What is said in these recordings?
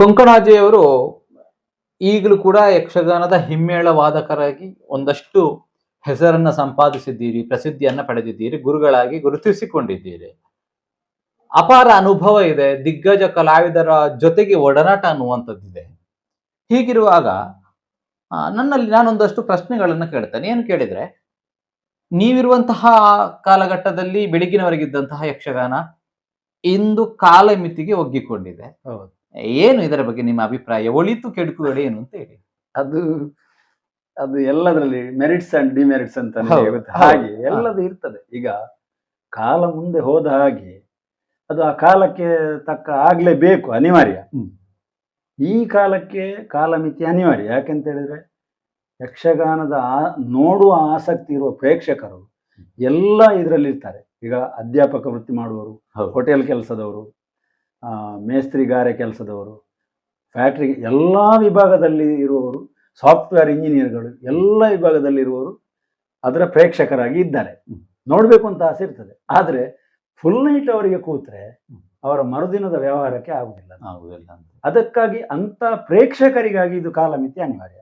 ಕೊಂಕಣಾಜೆಯವರು ಈಗಲೂ ಕೂಡ ಯಕ್ಷಗಾನದ ಹಿಮ್ಮೇಳ ವಾದಕರಾಗಿ ಒಂದಷ್ಟು ಹೆಸರನ್ನ ಸಂಪಾದಿಸಿದ್ದೀರಿ, ಪ್ರಸಿದ್ಧಿಯನ್ನ ಪಡೆದಿದ್ದೀರಿ, ಗುರುಗಳಾಗಿ ಗುರುತಿಸಿಕೊಂಡಿದ್ದೀರಿ. ಅಪಾರ ಅನುಭವ ಇದೆ, ದಿಗ್ಗಜ ಕಲಾವಿದರ ಜೊತೆಗೆ ಒಡನಾಟ ಅನ್ನುವಂಥದ್ದಿದೆ. ಹೀಗಿರುವಾಗ ನನ್ನಲ್ಲಿ ನಾನೊಂದಷ್ಟು ಪ್ರಶ್ನೆಗಳನ್ನ ಕೇಳ್ತೇನೆ. ಏನು ಕೇಳಿದ್ರೆ, ನೀವಿರುವಂತಹ ಕಾಲಘಟ್ಟದಲ್ಲಿ ಬೆಳಗಿನವರೆಗಿದ್ದಂತಹ ಯಕ್ಷಗಾನ ಇಂದು ಕಾಲಮಿತಿಗೆ ಒಗ್ಗಿಕೊಂಡಿದೆ. ಹೌದು. ಏನು ಇದರ ಬಗ್ಗೆ ನಿಮ್ಮ ಅಭಿಪ್ರಾಯ? ಒಳಿತು ಕೆಡುಕುಗಳು ಏನು ಅಂತ ಹೇಳಿ. ಅದು ಅದು ಎಲ್ಲದರಲ್ಲಿ ಮೆರಿಟ್ಸ್ ಅಂಡ್ ಡಿಮೆರಿಟ್ಸ್ ಅಂತ ಹೌದು. ಹಾಗೆ ಎಲ್ಲದು ಇರ್ತದೆ. ಈಗ ಕಾಲ ಮುಂದೆ ಹೋದ ಹಾಗೆ ಅದು ಆ ಕಾಲಕ್ಕೆ ತಕ್ಕ ಆಗ್ಲೇಬೇಕು, ಅನಿವಾರ್ಯ. ಈ ಕಾಲಕ್ಕೆ ಕಾಲಮಿತಿ ಅನಿವಾರ್ಯ. ಯಾಕೆಂತ ಹೇಳಿದ್ರೆ ಯಕ್ಷಗಾನದ ನೋಡುವ ಆಸಕ್ತಿ ಇರುವ ಪ್ರೇಕ್ಷಕರು ಎಲ್ಲ ಇದರಲ್ಲಿ ಇರ್ತಾರೆ. ಈಗ ಅಧ್ಯಾಪಕ ವೃತ್ತಿ ಮಾಡುವವರು, ಹೋಟೆಲ್ ಕೆಲಸದವರು, ಮೇಸ್ತ್ರಿಗಾರೆ ಕೆಲಸದವರು, ಫ್ಯಾಕ್ಟ್ರಿ ಎಲ್ಲ ವಿಭಾಗದಲ್ಲಿ ಇರುವವರು, ಸಾಫ್ಟ್ವೇರ್ ಇಂಜಿನಿಯರ್ಗಳು ಎಲ್ಲ ವಿಭಾಗದಲ್ಲಿ ಇರುವವರು ಅದರ ಪ್ರೇಕ್ಷಕರಾಗಿ ಇದ್ದಾರೆ. ನೋಡಬೇಕು ಅಂತ ಆಸೆ ಇರ್ತದೆ. ಆದರೆ ಫುಲ್ ನೈಟ್ ಅವರಿಗೆ ಕೂತ್ರೆ ಅವರ ಮರುದಿನದ ವ್ಯವಹಾರಕ್ಕೆ ಆಗುದಿಲ್ಲ. ಅದಕ್ಕಾಗಿ ಅಂತ ಪ್ರೇಕ್ಷಕರಿಗಾಗಿ ಇದು ಕಾಲಮಿತಿ ಅನಿವಾರ್ಯ.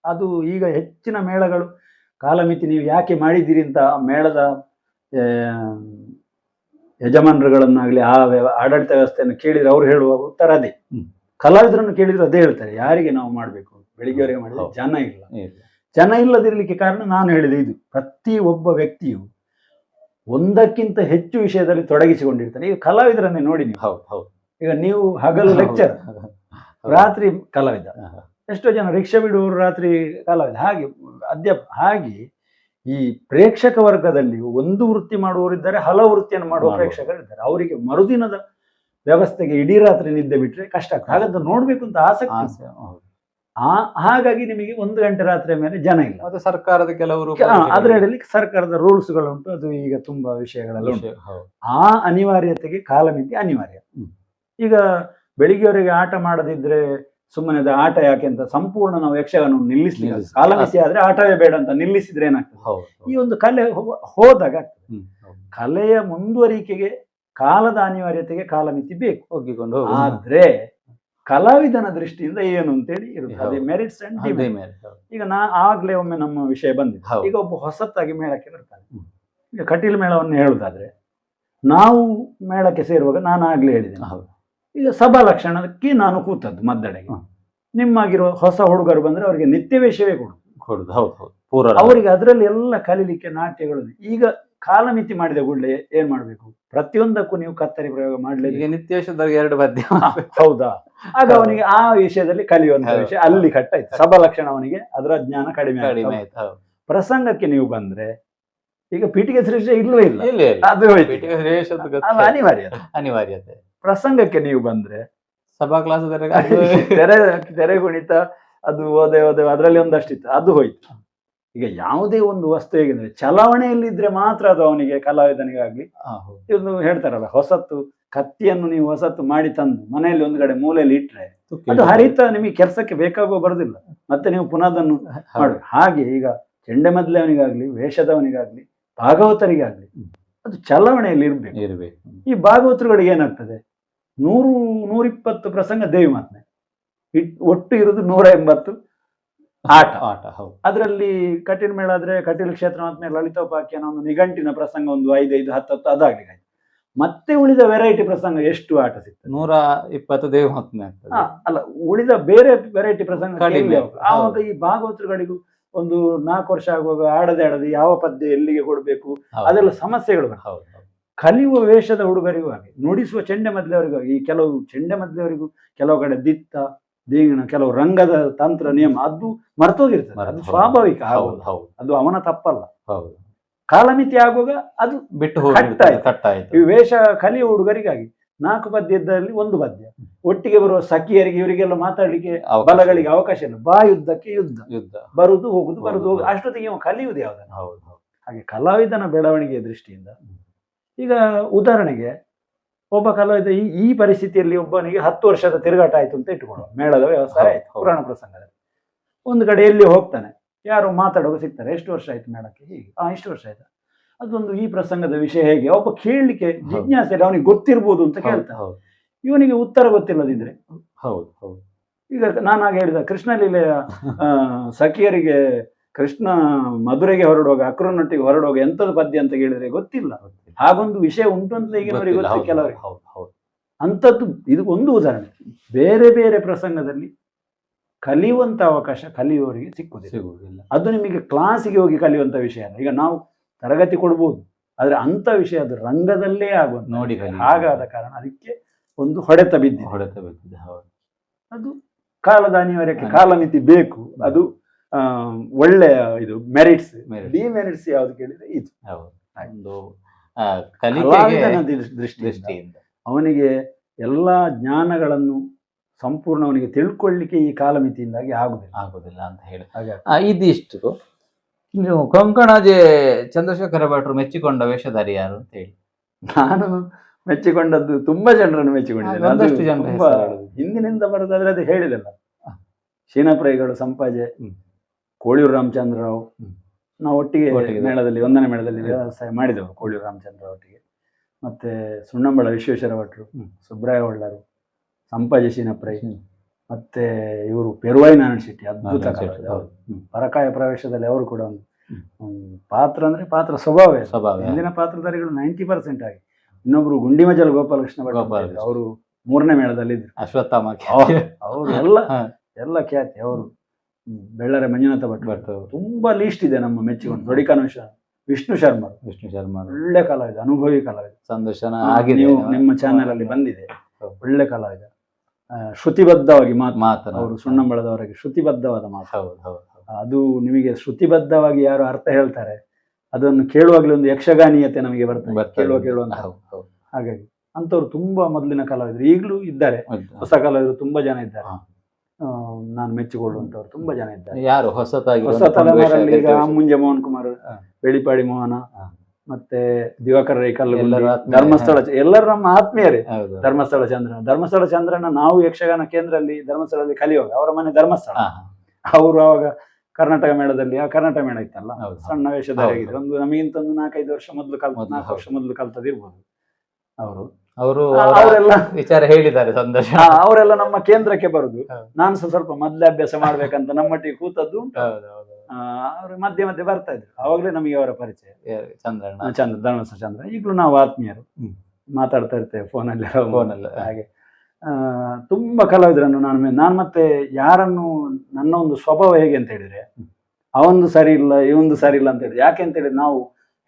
ಅದು ಈಗ ಹೆಚ್ಚಿನ ಮೇಳಗಳು ಕಾಲಮಿತಿ ನೀವು ಯಾಕೆ ಮಾಡಿದ್ದೀರಿ ಅಂತ ಮೇಳದ ಯಜಮಾನರುಗಳನ್ನಾಗಲಿ ಆ ಆಡಳಿತ ವ್ಯವಸ್ಥೆಯನ್ನು ಕೇಳಿದ್ರೆ ಅವ್ರು ಹೇಳುವ ಉತ್ತರ ಅದೇ. ಕಲಾವಿದರನ್ನು ಕೇಳಿದ್ರು ಅದೇ ಹೇಳ್ತಾರೆ, ಯಾರಿಗೆ ನಾವು ಮಾಡಬೇಕು, ಬೆಳಿಗ್ಗೆವರೆಗೆ ಮಾಡಿದ್ರೆ ಜನ ಇಲ್ಲ. ಜನ ಇಲ್ಲದಿರ್ಲಿಕ್ಕೆ ಕಾರಣ ನಾನು ಹೇಳಿದೆ, ಇದು ಪ್ರತಿ ಒಬ್ಬ ವ್ಯಕ್ತಿಯು ಒಂದಕ್ಕಿಂತ ಹೆಚ್ಚು ವಿಷಯದಲ್ಲಿ ತೊಡಗಿಸಿಕೊಂಡಿರ್ತಾನೆ. ಈಗ ಕಲಾವಿದರನ್ನೇ ನೋಡಿ ನೀವು. ಈಗ ನೀವು ಹಗಲು ಲೆಕ್ಚರ್, ರಾತ್ರಿ ಕಲಾವಿದ. ಎಷ್ಟೋ ಜನ ರಿಕ್ಷಾ ಬಿಡುವವರು ರಾತ್ರಿ ಕಲಾವಿದ. ಹಾಗೆ ಅಧ್ಯಾಪಕ. ಹಾಗೆ ಈ ಪ್ರೇಕ್ಷಕ ವರ್ಗದಲ್ಲಿ ಒಂದು ವೃತ್ತಿ ಮಾಡುವವರಿದ್ದಾರೆ, ಹಲವು ವೃತ್ತಿಯನ್ನು ಮಾಡುವ ಪ್ರೇಕ್ಷಕರಿದ್ದಾರೆ. ಅವರಿಗೆ ಮರುದಿನದ ವ್ಯವಸ್ಥೆಗೆ ಇಡೀ ರಾತ್ರಿ ನಿದ್ದೆ ಬಿಟ್ರೆ ಕಷ್ಟ ಆಗ್ತದೆ. ಹಾಗಂತ ನೋಡ್ಬೇಕು ಅಂತ ಆಸಕ್ತಿ. ಹಾಗಾಗಿ ನಿಮಗೆ 1 ಗಂಟೆ ರಾತ್ರಿ ಮೇಲೆ ಜನ ಇಲ್ಲ. ಮತ್ತೆ ಸರ್ಕಾರದ ಕೆಲವರು ಅದರಲ್ಲಿ ಸರ್ಕಾರದ ರೂಲ್ಸ್ಗಳುಂಟು. ಅದು ಈಗ ತುಂಬಾ ವಿಷಯಗಳೆಲ್ಲ ಉಂಟು. ಆ ಅನಿವಾರ್ಯತೆಗೆ ಕಾಲಮಿತಿ ಅನಿವಾರ್ಯ. ಈಗ ಬೆಳಿಗ್ಗೆವರೆಗೆ ಆಟ ಮಾಡದಿದ್ರೆ ಸುಮ್ಮನೆ ಆಟ ಯಾಕೆ ಅಂತ ಸಂಪೂರ್ಣ ನಾವು ಯಕ್ಷಗಾನ ನಿಲ್ಲಿಸ್ಲಿಕ್ಕೆ, ಕಾಲಮಿತಿ ಆದ್ರೆ ಆಟವೇ ಬೇಡ ಅಂತ ನಿಲ್ಲಿಸಿದ್ರೆ ಏನಾಗ್ತದೆ, ಈ ಒಂದು ಕಲೆ ಹೋದಾಗ ಆಗ್ತದೆ. ಕಲೆಯ ಮುಂದುವರಿಕೆಗೆ ಕಾಲದ ಅನಿವಾರ್ಯತೆಗೆ ಕಾಲಮಿತಿ ಬೇಕು, ಒಗ್ಗಿಕೊಂಡು. ಆದ್ರೆ ಕಲಾವಿದನ ದೃಷ್ಟಿಯಿಂದ ಏನು ಅಂತೇಳಿ ಇರುತ್ತೆ, ಅದೇ ಮೆರಿಟ್ಸ್ ಅಂಡ್ ಡಿಮೆರಿಟ್ಸ್. ಈಗ ಆಗ್ಲೇ ಒಮ್ಮೆ ನಮ್ಮ ವಿಷಯ ಬಂದಿದೆ. ಈಗ ಒಬ್ಬ ಹೊಸತ್ತಾಗಿ ಮೇಳಕ್ಕೆ ಬರ್ತಾನೆ. ಈಗ ಕಟೀಲು ಮೇಳವನ್ನು ಹೇಳುದಾದ್ರೆ, ನಾವು ಮೇಳಕ್ಕೆ ಸೇರುವಾಗ ನಾನು ಆಗ್ಲೇ ಹೇಳಿದ್ದೇನೆ, ಈಗ ಸಭಾ ಲಕ್ಷಣಕ್ಕೆ ನಾನು ಕೂತದ್ದು ಮದ್ದಡೆಗೆ. ನಿಮ್ಮಾಗಿರೋ ಹೊಸ ಹುಡುಗರು ಬಂದ್ರೆ ಅವರಿಗೆ ನಿತ್ಯ ವೇಷವೇ ಕೊಡುದು. ಅವರಿಗೆ ಅದರಲ್ಲಿ ಎಲ್ಲ ಕಲೀಲಿಕ್ಕೆ ನಾಟ್ಯಗಳು. ಈಗ ಕಾಲಮಿತಿ ಮಾಡಿದ ಕೂಡಲೇ ಏನ್ ಮಾಡ್ಬೇಕು, ಪ್ರತಿಯೊಂದಕ್ಕೂ ನೀವು ಕತ್ತರಿ ಪ್ರಯೋಗ ಮಾಡ್ಲಿಕ್ಕೆ. ನಿತ್ಯ ವೇಷದಾಗ 2 ಪದ್ಯ. ಹೌದಾ? ಆಗ ಅವನಿಗೆ ಆ ವಿಷಯದಲ್ಲಿ ಕಲಿಯುವಂತ ವಿಷಯ ಅಲ್ಲಿ ಕಟ್ಟಾಯ್ತು. ಸಭಾ ಲಕ್ಷಣ ಅವನಿಗೆ ಅದರ ಜ್ಞಾನ ಕಡಿಮೆ ಆಯ್ತು. ಪ್ರಸಂಗಕ್ಕೆ ನೀವು ಬಂದ್ರೆ ಈಗ ಪೀಠಿಗೆ ಶ್ರೇಷ್ಠ ಇಲ್ಲವೇ ಇಲ್ಲ, ಅದು ಅನಿವಾರ್ಯತೆ. ಪ್ರಸಂಗಕ್ಕೆ ನೀವು ಬಂದ್ರೆ ಸಭಾ ಕ್ಲಾಸ್ ತೆರೆ ಕುಣಿತ ಅದು ಓದೆ ಅದರಲ್ಲಿ ಒಂದಷ್ಟಿತ್ತು, ಅದು ಹೋಯ್ತು. ಈಗ ಯಾವುದೇ ಒಂದು ವಸ್ತು ಹೇಗಿದ್ರೆ ಚಲಾವಣೆಯಲ್ಲಿದ್ರೆ ಮಾತ್ರ ಅದು ಅವನಿಗೆ ಕಲಾವಿದನಿಗಾಗ್ಲಿ. ಇವ್ರು ಹೇಳ್ತಾರಲ್ಲ, ಹೊಸತ್ತು ಕತ್ತಿಯನ್ನು ನೀವು ಹೊಸತ್ತು ಮಾಡಿ ತಂದು ಮನೆಯಲ್ಲಿ ಒಂದು ಕಡೆ ಮೂಲೆಯಲ್ಲಿ ಇಟ್ರೆ ಅದು ಹರಿತ ನಿಮಗೆ ಕೆಲಸಕ್ಕೆ ಬೇಕಾಗುವ ಬರುದಿಲ್ಲ, ಮತ್ತೆ ನೀವು ಪುನಃ ಅದನ್ನು ಮಾಡಿ. ಹಾಗೆ ಈಗ ಚೆಂಡೆಮದ್ಲೆಯವನಿಗಾಗ್ಲಿ, ವೇಷದವನಿಗಾಗ್ಲಿ, ಭಾಗವತರಿಗಾಗ್ಲಿ ಅದು ಚಲಾವಣೆಯಲ್ಲಿ ಇರ್ಬೇಕು. ಈ ಭಾಗವತರುಗಳಿಗೆ ಏನಾಗ್ತದೆ, 100-120 ಪ್ರಸಂಗ ದೇವಿ ಮಾತ್ಮೆ, ಒಟ್ಟು ಇರುವುದು 180 ಆಟ. ಅದರಲ್ಲಿ ಕಟೀಲು ಮೇಳ ಆದ್ರೆ ಕಟೀಲು ಕ್ಷೇತ್ರ ಮಾತ್ಮೆ, ಲಲಿತೋಪಾಖ್ಯಾನ, ಒಂದು ನಿಘಂಟಿನ ಪ್ರಸಂಗ ಒಂದು 5-10 ಅದಾಗ್ಲಿ. ಮತ್ತೆ ಉಳಿದ ವೆರೈಟಿ ಪ್ರಸಂಗ ಎಷ್ಟು ಆಟ ಸಿಗ್ತದೆ? 120 ದೇವಿ ಮಾತ್ಮೆ. ಅಲ್ಲ, ಉಳಿದ ಬೇರೆ ವೆರೈಟಿ ಪ್ರಸಂಗ ಕಡಿಮೆ. ಆವಾಗ ಈ ಭಾಗವತರುಗಳಿಗೂ ಒಂದು 4 ವರ್ಷ ಆಗುವಾಗ ಆಡದೆ ಯಾವ ಪದ್ಯ ಎಲ್ಲಿಗೆ ಕೊಡ್ಬೇಕು ಅದೆಲ್ಲ ಸಮಸ್ಯೆಗಳು. ಕಲಿಯುವ ವೇಷದ ಹುಡುಗರಿಗೂ ಹಾಗೆ, ನುಡಿಸುವ ಚೆಂಡೆಮದ್ಲೆಯವರಿಗೂ ಹಾಗೆ. ಈ ಕೆಲವು ಚೆಂಡೆಮದ್ಲೆಯವರಿಗೂ ಕೆಲವು ಕಡೆ ದಿತ್ತ ದೀಂಗಣ, ಕೆಲವು ರಂಗದ ತಂತ್ರ ನಿಯಮ ಅದು ಮರ್ತೋಗಿರ್ತದೆ. ಅದು ಸ್ವಾಭಾವಿಕ, ಅದು ಅವನ ತಪ್ಪಲ್ಲ. ಕಾಲಮಿತಿ ಆಗುವಾಗ ಅದು ಬಿಟ್ಟು ಈ ವೇಷ ಕಲಿಯುವ ಹುಡುಗರಿಗಾಗಿ 4 ಪದ್ಯದಲ್ಲಿ 1 ಪದ್ಯ, ಒಟ್ಟಿಗೆ ಬರುವ ಸಖಿಯರಿಗೆ ಇವರಿಗೆಲ್ಲ ಮಾತಾಡ್ಲಿಕ್ಕೆ ಬಲಗಳಿಗೆ ಅವಕಾಶ ಇಲ್ಲ. ಯುದ್ಧಕ್ಕೆ ಯುದ್ಧ, ಬರುದು ಹೋಗುದು ಅಷ್ಟೊತ್ತಿಗೆ ಇವ ಕಲಿಯುವುದು ಯಾವ್ದನ್ನ. ಹಾಗೆ ಕಲಾವಿದನ ಬೆಳವಣಿಗೆಯ ದೃಷ್ಟಿಯಿಂದ ಈಗ ಉದಾಹರಣೆಗೆ ಒಬ್ಬ ಕಲಾವಿದ ಈ ಪರಿಸ್ಥಿತಿಯಲ್ಲಿ ಒಬ್ಬನಿಗೆ 10 ವರ್ಷದ ತಿರುಗಾಟ ಆಯ್ತು ಅಂತ ಇಟ್ಟುಕೊಳ್ಳುವ, ಮೇಳದ ವ್ಯವಸ್ಥೆ ಆಯ್ತು ಪುರಾಣ ಪ್ರಸಂಗದಲ್ಲಿ. ಒಂದು ಕಡೆ ಎಲ್ಲಿ ಹೋಗ್ತಾನೆ, ಯಾರು ಮಾತಾಡುವಾಗ ಸಿಗ್ತಾರೆ, ಎಷ್ಟು ವರ್ಷ ಆಯ್ತು ಮೇಳಕ್ಕೆ, ಹೀಗೆ ಇಷ್ಟು ವರ್ಷ ಆಯ್ತು, ಅದೊಂದು ಈ ಪ್ರಸಂಗದ ವಿಷಯ ಹೇಗೆ, ಒಬ್ಬ ಕೇಳಲಿಕ್ಕೆ ಜಿಜ್ಞಾಸೆ, ಅವನಿಗೆ ಗೊತ್ತಿರ್ಬೋದು ಅಂತ ಕೇಳ್ತಾನೆ. ಇವನಿಗೆ ಉತ್ತರ ಗೊತ್ತಿಲ್ಲದಿದ್ರೆ ಹೌದು ಹೌದು. ಈಗ ನಾನು ಹಾಗೆ ಹೇಳಿದ ಕೃಷ್ಣ ಲೀಲೆಯ ಸಖಿಯರಿಗೆ ಕೃಷ್ಣ ಮಧುರೆಗೆ ಹೊರಡುವಾಗ ಅಕ್ರೂರನೊಟ್ಟಿಗೆ ಹೊರಡುವಾಗ ಎಂಥದ್ದು ಪದ್ಯ ಅಂತ ಕೇಳಿದ್ರೆ ಗೊತ್ತಿಲ್ಲ. ಹಾಗೊಂದು ವಿಷಯ ಉಂಟು ಅಂತ ಈಗಿನವರಿಗೆ ಗೊತ್ತು ಕೆಲವರಿಗೆ. ಅಂಥದ್ದು ಇದು ಒಂದು ಉದಾಹರಣೆ. ಬೇರೆ ಬೇರೆ ಪ್ರಸಂಗದಲ್ಲಿ ಕಲಿಯುವಂತ ಅವಕಾಶ ಕಲಿಯುವವರಿಗೆ ಸಿಕ್ಕುವುದಿಲ್ಲ. ಅದು ನಿಮಗೆ ಕ್ಲಾಸಿಗೆ ಹೋಗಿ ಕಲಿಯುವಂತ ವಿಷಯ ಅಲ್ಲ. ಈಗ ನಾವು ತರಗತಿ ಕೊಡ್ಬೋದು, ಆದ್ರೆ ಅಂತ ವಿಷಯ ಅದು ರಂಗದಲ್ಲೇ ಆಗುವಂತ ನೋಡಿ ಹಾಗಾದ ಕಾರಣ ಅದಕ್ಕೆ ಒಂದು ಹೊಡೆತ ಬಿದ್ದಿದೆ. ಅದು ಕಾಲದ ಅನಿವಾರ್ಯಕ್ಕೆ ಕಾಲಮಿತಿ ಬೇಕು. ಅದು ಒಳ್ಳೆಯ ಇದು ಮೆರಿಟ್ಸ್. ಡಿಮೆರಿಟ್ಸ್ ಯಾವ್ದು ಕೇಳಿದ್ರೆ ಇದು ದೃಷ್ಟಿಯಿಂದ ಅವನಿಗೆ ಎಲ್ಲಾ ಜ್ಞಾನಗಳನ್ನು ಸಂಪೂರ್ಣ ಅವನಿಗೆ ತಿಳ್ಕೊಳ್ಳಿಕ್ಕೆ ಈ ಕಾಲಮಿತಿಯಿಂದಾಗಿ ಆಗುದಿಲ್ಲ ಅಂತ ಹೇಳಿ. ಇದಿಷ್ಟು ನೀವು ಕೊಂಕಣಜೆ ಚಂದ್ರಶೇಖರ ಭಟ್ರು ಮೆಚ್ಚಿಕೊಂಡ ವೇಷಧಾರಿ ಯಾರು ಅಂತ ಹೇಳಿ. ನಾನು ಮೆಚ್ಚಿಕೊಂಡದ್ದು ತುಂಬಾ ಜನರನ್ನು ಮೆಚ್ಚಿಕೊಂಡಿದ್ದೇನೆ. ಒಂದಷ್ಟು ಜನ ಹಿಂದಿನಿಂದ ಬರೋದಾದ್ರೆ ಅದು ಹೇಳಿದಲ್ಲ, ಶೀನಪ್ರೈಗಳು, ಸಂಪಾಜೆ, ಕೋಳಿಯೂರು ರಾಮಚಂದ್ರರಾವ್, ನಾವು ಒಟ್ಟಿಗೆ ಮೇಳದಲ್ಲಿ 1ನೇ ಮೇಳದಲ್ಲಿ ವ್ಯವಸಾಯ ಮಾಡಿದವರು ಕೋಳಿಯೂರು ರಾಮಚಂದ್ರರಾವ್ ಒಟ್ಟಿಗೆ. ಮತ್ತೆ ಸುಣ್ಣಂಬಳ ವಿಶ್ವೇಶ್ವರ ಭಟ್ರು, ಸುಬ್ರಾಯ ಒಳ್ಳರು, ಸಂಪಾಜೆ ಶೀನಪ್ರೈ, ಮತ್ತೆ ಇವರು ಪೆರುವಾಯಿ ನಾರಾಯಣ ಶೆಟ್ಟಿ, ಅದ್ಭುತ ಪರಕಾಯ ಪ್ರವೇಶದಲ್ಲಿ ಅವರು ಕೂಡ ಒಂದು ಪಾತ್ರ ಅಂದ್ರೆ ಪಾತ್ರ ಸ್ವಭಾವವೇ. ಹಿಂದಿನ ಪಾತ್ರಧಾರಿಗಳು 90% ಆಗಿ. ಇನ್ನೊಬ್ರು ಗುಂಡಿಮಜಲ ಗೋಪಾಲಕೃಷ್ಣ ಭಟ್ ಅವರು 3ನೇ ಮೇಳದಲ್ಲಿ ಇದ್ರು. ಅಶ್ವತ್ಥಾಮ ಅವರು ಎಲ್ಲ ಖ್ಯಾತಿ. ಅವರು ಬೆಳ್ಳರೆ ಮಂಜುನಾಥ ಭಟ್ ತುಂಬಾ ಲೀಸ್ಟ್ ಇದೆ ನಮ್ಮ ಮೆಚ್ಚಿಕೊಂಡು. ದೊಡಿಕನುಷ ವಿಷ್ಣು ಶರ್ಮಾ ಒಳ್ಳೆ ಕಲಾವಿದ, ಅನುಭವಿ ಕಲಾವಿದ. ಸಂದರ್ಶನ ನೀವು ನಿಮ್ಮ ಚಾನೆಲ್ ಅಲ್ಲಿ ಬಂದಿದೆ. ಒಳ್ಳೆ ಕಲಾವಿದ, ಶ್ರುತಿಬದ್ಧವಾಗಿ ಮಾತು. ಅವರು ಸುಣ್ಣಂಬಳದವರಿಗೆ ಶ್ರುತಿಬದ್ಧವಾದ ಮಾತು. ಅದು ನಿಮಗೆ ಶ್ರುತಿಬದ್ಧವಾಗಿ ಯಾರು ಅರ್ಥ ಹೇಳ್ತಾರೆ ಅದನ್ನು ಕೇಳುವಾಗಲೇ ಒಂದು ಯಕ್ಷಗಾನೀಯತೆ ನಮಗೆ ಬರ್ತದೆ ಕೇಳುವಂತ. ಹಾಗಾಗಿ ಅಂತವ್ರು ತುಂಬಾ ಮೊದಲಿನ ಕಲಾವಿದರು ಈಗಲೂ ಇದ್ದಾರೆ. ಹೊಸ ಕಲಾವಿದರು ತುಂಬಾ ಜನ ಇದ್ದಾರೆ. ನಾನು ಮೆಚ್ಚಿಕೊಳ್ಳುವಂತವ್ರು ತುಂಬಾ ಜನ ಇದ್ದಾರೆ. ಯಾರು ಹೊಸ ತಲೆಮಾರಲ್ಲಿ ಈಗ ಮುಂಜೆ ಮೋಹನ್ ಕುಮಾರ್, ಬೆಳಿಪಾಡಿ ಮೋಹನ, ಮತ್ತೆ ದಿವಾಕರ ರೈಕಲ್, ಧರ್ಮಸ್ಥಳ, ಎಲ್ಲರೂ ನಮ್ಮ ಆತ್ಮೀಯರೇ. ಧರ್ಮಸ್ಥಳ ಚಂದ್ರನ ನಾವು ಯಕ್ಷಗಾನ ಕೇಂದ್ರದಲ್ಲಿ ಧರ್ಮಸ್ಥಳದಲ್ಲಿ ಕಲಿಯುವಾಗ ಅವರ ಮನೆ ಧರ್ಮಸ್ಥಳ. ಅವರು ಅವಾಗ ಕರ್ನಾಟಕ ಮೇಳದಲ್ಲಿ, ಆ ಕರ್ನಾಟಕ ಮೇಳ ಇತ್ತಲ್ಲ, ಸಣ್ಣ ವೇಷಧಾರಿಯಾಗಿದ್ರು. ಒಂದು ನಮಗಿಂತ ಒಂದು 4-5 ವರ್ಷ ಮೊದಲು 4 ವರ್ಷ ಮೊದಲು ಕಲ್ತದಿರ್ಬೋದು. ಅವರೆಲ್ಲ ವಿಚಾರ ಹೇಳಿದ್ದಾರೆ ಸಂದರ್ಶನ. ಅವರೆಲ್ಲ ನಮ್ಮ ಕೇಂದ್ರಕ್ಕೆ ಬರುದು. ನಾನು ಸ್ವಲ್ಪ ಮೊದಲೇ ಅಭ್ಯಾಸ ಮಾಡ್ಬೇಕಂತ ನಮ್ಮೊಟ್ಟಿಗೆ ಕೂತದ್ದು. ಅವ್ರು ಮಧ್ಯೆ ಮಧ್ಯೆ ಬರ್ತಾ ಇದ್ರು. ಅವಾಗಲೇ ನಮಗೆ ಅವರ ಪರಿಚಯ. ಧರ್ಮಸ್ಥಳ ಚಂದ್ರ ಈಗಲೂ ನಾವು ಆತ್ಮೀಯರು, ಮಾತಾಡ್ತಾ ಇರ್ತೇವೆ ಫೋನಲ್ಲಿ. ಹಾಗೆ ತುಂಬಾ ಕಲಾವಿದರನ್ನು ನಾನು ಮತ್ತೆ ಯಾರನ್ನು ನನ್ನ ಒಂದು ಸ್ವಭಾವ ಹೇಗೆ ಅಂತ ಹೇಳಿದ್ರೆ, ಅವೊಂದು ಸರಿ ಇಲ್ಲ ಇವೊಂದು ಸರಿ ಇಲ್ಲ ಅಂತ ಹೇಳಿದ್ರೆ, ಯಾಕೆ ಅಂತ ಹೇಳಿದ್ರೆ ನಾವು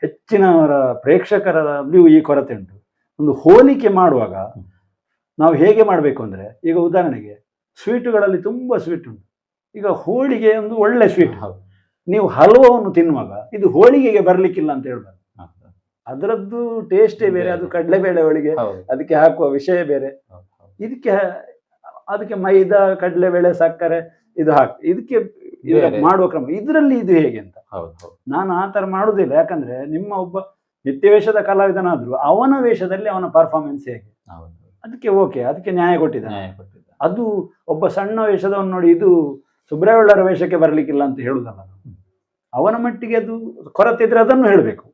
ಹೆಚ್ಚಿನವರ ಪ್ರೇಕ್ಷಕರಲ್ಲಿಯೂ ಈ ಕೊರತೆ ಉಂಟು. ಒಂದು ಹೋಲಿಕೆ ಮಾಡುವಾಗ ನಾವು ಹೇಗೆ ಮಾಡಬೇಕು ಅಂದ್ರೆ, ಈಗ ಉದಾಹರಣೆಗೆ ಸ್ವೀಟುಗಳಲ್ಲಿ ತುಂಬಾ ಸ್ವೀಟ್ ಉಂಟು. ಈಗ ಹೋಳಿಗೆ ಒಂದು ಒಳ್ಳೆ ಸ್ವೀಟ್, ನೀವು ಹಲವನ್ನು ತಿನ್ನುವಾಗ ಇದು ಹೋಳಿಗೆಗೆ ಬರ್ಲಿಕ್ಕಿಲ್ಲ ಅಂತ ಹೇಳ್ಬಾರ್ದು. ಅದರದ್ದು ಟೇಸ್ಟೇ ಬೇರೆ. ಅದು ಕಡಲೆಬೇಳೆ ಹೋಳಿಗೆ, ಅದಕ್ಕೆ ಹಾಕುವ ವಿಷಯ ಬೇರೆ. ಅದಕ್ಕೆ ಮೈದಾ, ಕಡಲೆಬೇಳೆ, ಸಕ್ಕರೆ ಇದು ಹಾಕಿ ಇದಕ್ಕೆ ಮಾಡುವ ಕ್ರಮ, ಇದರಲ್ಲಿ ಇದು ಹೇಗೆ ಅಂತ ನಾನು ಆ ತರ ಮಾಡುದಿಲ್ಲ. ಯಾಕಂದ್ರೆ ನಿಮ್ಮ ಒಬ್ಬ ನಿತ್ಯ ವೇಷದ ಕಲಾವಿದನಾದ್ರೂ ಅವನ ವೇಷದಲ್ಲಿ ಅವನ ಪರ್ಫಾರ್ಮೆನ್ಸ್ ಹೇಗೆ, ಅದಕ್ಕೆ ಓಕೆ, ಅದಕ್ಕೆ ನ್ಯಾಯ ಕೊಟ್ಟಿದ್ದಾನೆ. ಅದು ಒಬ್ಬ ಸಣ್ಣ ವೇಷದವನ್ನ ನೋಡಿ ಇದು ಸುಬ್ರಾಯಳ್ಳರ ವೇಷಕ್ಕೆ ಬರ್ಲಿಕ್ಕಿಲ್ಲ ಅಂತ ಹೇಳುದಲ್ಲ. ಅವನ ಮಟ್ಟಿಗೆ ಅದು ಕೊರತೆ ಇದ್ರೆ ಅದನ್ನು ಹೇಳಬೇಕು.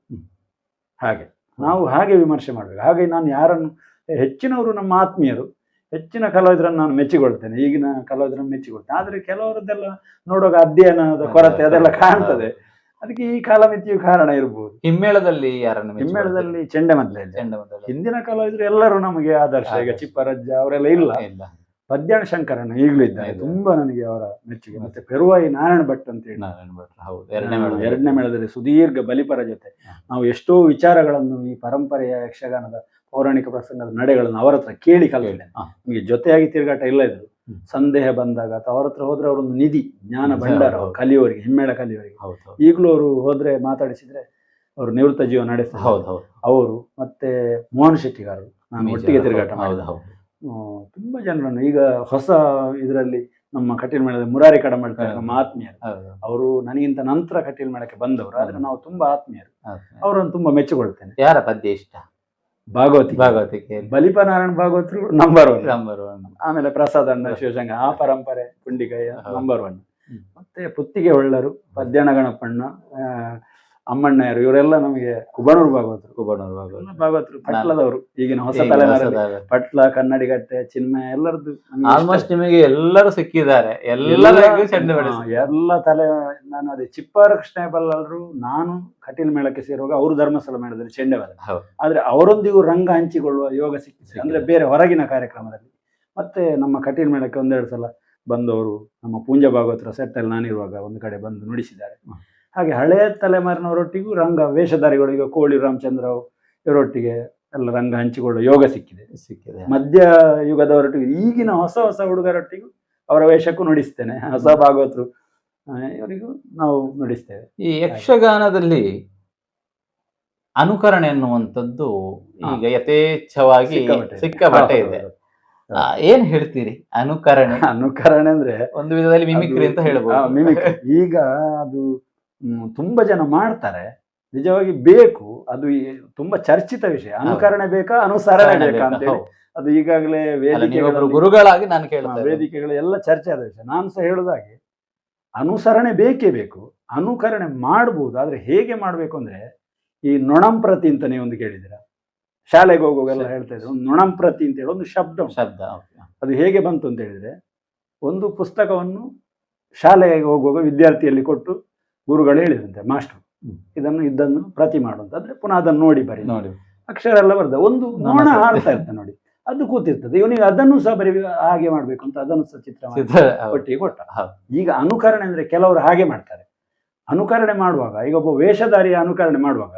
ಹಾಗೆ ನಾವು ಹಾಗೆ ವಿಮರ್ಶೆ ಮಾಡ್ಬೇಕು. ಹಾಗೆ ನಾನು ಯಾರನ್ನು ಹೆಚ್ಚಿನವರು ನಮ್ಮ ಆತ್ಮೀಯರು, ಹೆಚ್ಚಿನ ಕಲಾವಿದರನ್ನು ನಾನು ಮೆಚ್ಚಿಕೊಳ್ತೇನೆ. ಈಗಿನ ಕಲಾವಿದರನ್ನು ಮೆಚ್ಚಿಕೊಳ್ತೇನೆ. ಆದ್ರೆ ಕೆಲವರದ್ದೆಲ್ಲ ನೋಡುವಾಗ ಅಧ್ಯಯನದ ಕೊರತೆ ಅದೆಲ್ಲ ಕಾಣ್ತದೆ. ಅದಕ್ಕೆ ಈ ಕಾಲಮಿತಿಯು ಕಾರಣ ಇರಬಹುದು. ಹಿಮ್ಮೇಳದಲ್ಲಿ ಯಾರನ್ನು? ಹಿಮ್ಮೇಳದಲ್ಲಿ ಚೆಂಡೆಮದ್ಲೆ. ಹಿಂದಿನ ಕಲಾವಿದರು ಎಲ್ಲರೂ ನಮಗೆ ಆದರ್ಶ. ಈಗ ಚಿಪ್ಪರಜ್ಜ ಅವರೆಲ್ಲ ಇಲ್ಲ. ಪದ್ಯಾಣ ಶಂಕರಣ್ಣ ಈಗಲೂ ಇದ್ದಾರೆ, ತುಂಬಾ ನನಗೆ ಅವರ ಮೆಚ್ಚುಗೆ. ಮತ್ತೆ ಪೆರುವಾಯಿ ನಾರಾಯಣ ಭಟ್ ಅಂತ ಹೇಳಿ, 2ನೇ ಮೇಳದಲ್ಲಿ ಸುದೀರ್ಘ ಬಲಿಪರ ಜೊತೆ ನಾವು ಎಷ್ಟೋ ವಿಚಾರಗಳನ್ನು ಈ ಪರಂಪರೆಯ ಯಕ್ಷಗಾನದ ಪೌರಾಣಿಕ ಪ್ರಸಂಗದ ನಡೆಗಳನ್ನು ಅವರ ಹತ್ರ ಕೇಳಿ ಕಲಿತಿದ್ದೇನೆ. ನಿಮಗೆ ಜೊತೆಯಾಗಿ ತಿರುಗಾಟ ಇಲ್ಲ ಇದ್ರು. ಸಂದೇಹ ಬಂದಾಗ ಅಥವಾ ಅವ್ರ ಹತ್ರ ಹೋದ್ರೆ ಅವರೊಂದು ನಿಧಿ, ಜ್ಞಾನ ಭಂಡಾರ ಕಲಿಯುವವರಿಗೆ, ಹಿಮ್ಮೇಳ ಕಲಿಯುವವರಿಗೆ. ಈಗಲೂ ಅವರು ಹೋದ್ರೆ ಮಾತಾಡಿಸಿದ್ರೆ ಅವರು ನಿವೃತ್ತ ಜೀವನ ನಡೆಸ್ತಾರೆ. ಅವರು ಮತ್ತೆ ಮೋಹನ್ ಶೆಟ್ಟಿಗಾರರು ನಾನು ಒಟ್ಟಿಗೆ ತಿರುಗಾಟ ಮಾಡಿದ. ತುಂಬಾ ಜನರನ್ನು ಈಗ ಹೊಸ ಇದರಲ್ಲಿ ನಮ್ಮ ಕಟೀಲ್ ಮೇಳದ ಮುರಾರಿ ಕಡಮಳ್ತಾರೆ, ನಮ್ಮ ಆತ್ಮೀಯರು. ಅವರು ನನಗಿಂತ ನಂತರ ಕಟೀಲ್ ಮೇಳಕ್ಕೆ ಬಂದವರು, ಆದ್ರೆ ನಾವು ತುಂಬಾ ಆತ್ಮೀಯರು. ಅವರನ್ನು ತುಂಬಾ ಮೆಚ್ಚಿಕೊಳ್ತೇನೆ. ಯಾರ ಪದ್ಯ ಇಷ್ಟ? ಭಾಗವತಿಕೆ ಬಲಿಪ ನಾರಾಯಣ ಭಾಗವತರು ನಂಬರ್ 1. ಆಮೇಲೆ ಪ್ರಸಾದ್ ಅಣ್ಣ, ಶಿವಶಂಕರ, ಆ ಪರಂಪರೆ ಪುಂಡಿಕಯ್ಯ ನಂಬರ್ 1. ಮತ್ತೆ ಪುತ್ತಿಗೆ ಒಳ್ಳರು, ಪದ್ಯಾಣ ಗಣಪಣ್ಣ, ಅಮ್ಮಣ್ಣಯ್ಯರು ಇವರೆಲ್ಲ ನಮಗೆ ಕುಬಣೂರು ಭಾಗವತರು. ಕುಬಣೂರು ಭಾಗವತರು ಪಟ್ಲದವರು, ಈಗಿನ ಹೊಸ ತಲೆಮಾರಲ್ಲಿ ಪಟ್ಲ, ಕನ್ನಡಿಗಟ್ಟೆ, ಚಿನ್ಮಯ ಎಲ್ಲರದ್ದು ಆಲ್ಮೋಸ್ಟ್ ನಿಮಗೆ ಎಲ್ಲರೂ ಸಿಕ್ಕಿದ್ದಾರೆ. ಎಲ್ಲರಿಗೂ ಚೆಂಡು ಎಲ್ಲ ತಲೆ. ನಾನು ಅದೇ ಚಿಪ್ಪಾರ ಕೃಷ್ಣ ಬಲ್ಲರು, ನಾನು ಕಟೀಲ್ ಮೇಳಕ್ಕೆ ಸೇರುವಾಗ ಅವರು ಧರ್ಮಸ್ಥಳ ಮೇಳದಲ್ಲಿ ಚೆಂಡೆವಾದ. ಆದ್ರೆ ಅವರೊಂದಿಗೂ ರಂಗ ಹಂಚಿಕೊಳ್ಳುವ ಯೋಗ ಸಿಕ್ಕಿದೆ, ಅಂದ್ರೆ ಬೇರೆ ಹೊರಗಿನ ಕಾರ್ಯಕ್ರಮದಲ್ಲಿ. ಮತ್ತೆ ನಮ್ಮ ಕಟೀಲ್ ಮೇಳಕ್ಕೆ ಒಂದೆರಡು ಸಲ ಬಂದವರು ನಮ್ಮ ಪೂಂಜ ಭಾಗವತರ ಸೆಟ್ಟಲ್ಲಿ ನಾನಿರುವಾಗ ಒಂದು ಕಡೆ ಬಂದು ನುಡಿಸಿದ್ದಾರೆ. ಹಾಗೆ ಹಳೆಯ ತಲೆಮಾರಿನವರೊಟ್ಟಿಗೂ ರಂಗ ವೇಷಧಾರಿಗಳು, ಈಗ ಕೋಳಿ ರಾಮಚಂದ್ರ ಇವರೊಟ್ಟಿಗೆ ಎಲ್ಲ ರಂಗ ಹಂಚಿಕೊಳ್ಳುವ ಯೋಗ ಸಿಕ್ಕಿದೆ. ಮಧ್ಯ ಯುಗದವರೊಟ್ಟಿಗೂ ಈಗಿನ ಹೊಸ ಹೊಸ ಹುಡುಗರೊಟ್ಟಿಗೂ ಅವರ ವೇಷಕ್ಕೂ ನುಡಿಸ್ತೇನೆ. ಹೊಸ ಭಾಗವತರು ಇವರಿಗೂ ನಾವು ನುಡಿಸ್ತೇವೆ. ಈ ಯಕ್ಷಗಾನದಲ್ಲಿ ಅನುಕರಣೆ ಎನ್ನುವಂಥದ್ದು ಈಗ ಯಥೇಚ್ಛವಾಗಿ ಸಿಕ್ಕಾಪಟ್ಟೆ ಇದೆ. ಏನ್ ಹೇಳ್ತೀರಿ ಅನುಕರಣೆ? ಅನುಕರಣೆ ಅಂದ್ರೆ ಒಂದು ವಿಧದಲ್ಲಿ ಮಿಮಿಕ್ರಿ ಅಂತ ಹೇಳ್ಬೋದು. ಮಿಮಿಕ್ರಿ ಈಗ ಅದು ತುಂಬಾ ಜನ ಮಾಡ್ತಾರೆ, ನಿಜವಾಗಿ ಬೇಕು. ಅದು ತುಂಬಾ ಚರ್ಚಿತ ವಿಷಯ. ಅನುಕರಣೆ ಬೇಕಾ ಅನುಸರಣೆ ಬೇಕಾ ಅಂತ ಹೇಳಿ ಅದು ಈಗಾಗಲೇ ವೇದಿಕೆಗಳು, ಗುರುಗಳಾಗಿ ನಾನು ಕೇಳ್ತೇನೆ, ವೇದಿಕೆಗಳು ಎಲ್ಲ ಚರ್ಚೆ ಆದ ವಿಷಯ. ನಾನು ಸಹ ಹೇಳುದಾಗೆ ಅನುಸರಣೆ ಬೇಕೇ ಬೇಕು, ಅನುಕರಣೆ ಮಾಡ್ಬೋದು. ಆದ್ರೆ ಹೇಗೆ ಮಾಡ್ಬೇಕು ಅಂದ್ರೆ, ಈ ನೊಣಂಪ್ರತಿ ಅಂತ ನೀವು ಒಂದು ಕೇಳಿದಿರ, ಶಾಲೆಗೆ ಹೋಗುವಾಗೆಲ್ಲ ಹೇಳ್ತಾ ಇದ್ರು, ಒಂದು ನೊಣಂಪ್ರತಿ ಅಂತ ಹೇಳಿ ಒಂದು ಶಬ್ದ. ಅದು ಹೇಗೆ ಬಂತು ಅಂತ ಹೇಳಿದ್ರೆ, ಒಂದು ಪುಸ್ತಕವನ್ನು ಶಾಲೆಗೆ ಹೋಗುವಾಗ ವಿದ್ಯಾರ್ಥಿಯಲ್ಲಿ ಕೊಟ್ಟು ಗುರುಗಳು ಹೇಳಿದಂತೆ, ಮಾಸ್ಟರ್ ಇದನ್ನು ಪ್ರತಿ ಮಾಡುವಂತ, ಅಂದ್ರೆ ಪುನಃ ಅದನ್ನು ನೋಡಿ ಬರಿ, ಅಕ್ಷರ ಎಲ್ಲ ಬರ್ದ. ಒಂದು ನೊಣ ಹಾಡ್ತಾ ಇರ್ತದೆ ನೋಡಿ, ಅದು ಕೂತಿರ್ತದೆ. ಇವನಿಗೆ ಅದನ್ನು ಸಹ ಬರಿ ಹಾಗೆ ಮಾಡ್ಬೇಕು ಅಂತ ಅದನ್ನು ಸಹ ಚಿತ್ರ ಒಟ್ಟಿಗೆ ಕೊಟ್ಟ. ಈಗ ಅನುಕರಣೆ ಅಂದ್ರೆ ಕೆಲವರು ಹಾಗೆ ಮಾಡ್ತಾರೆ. ಅನುಕರಣೆ ಮಾಡುವಾಗ, ಈಗ ಒಬ್ಬ ವೇಷಧಾರಿಯ ಅನುಕರಣೆ ಮಾಡುವಾಗ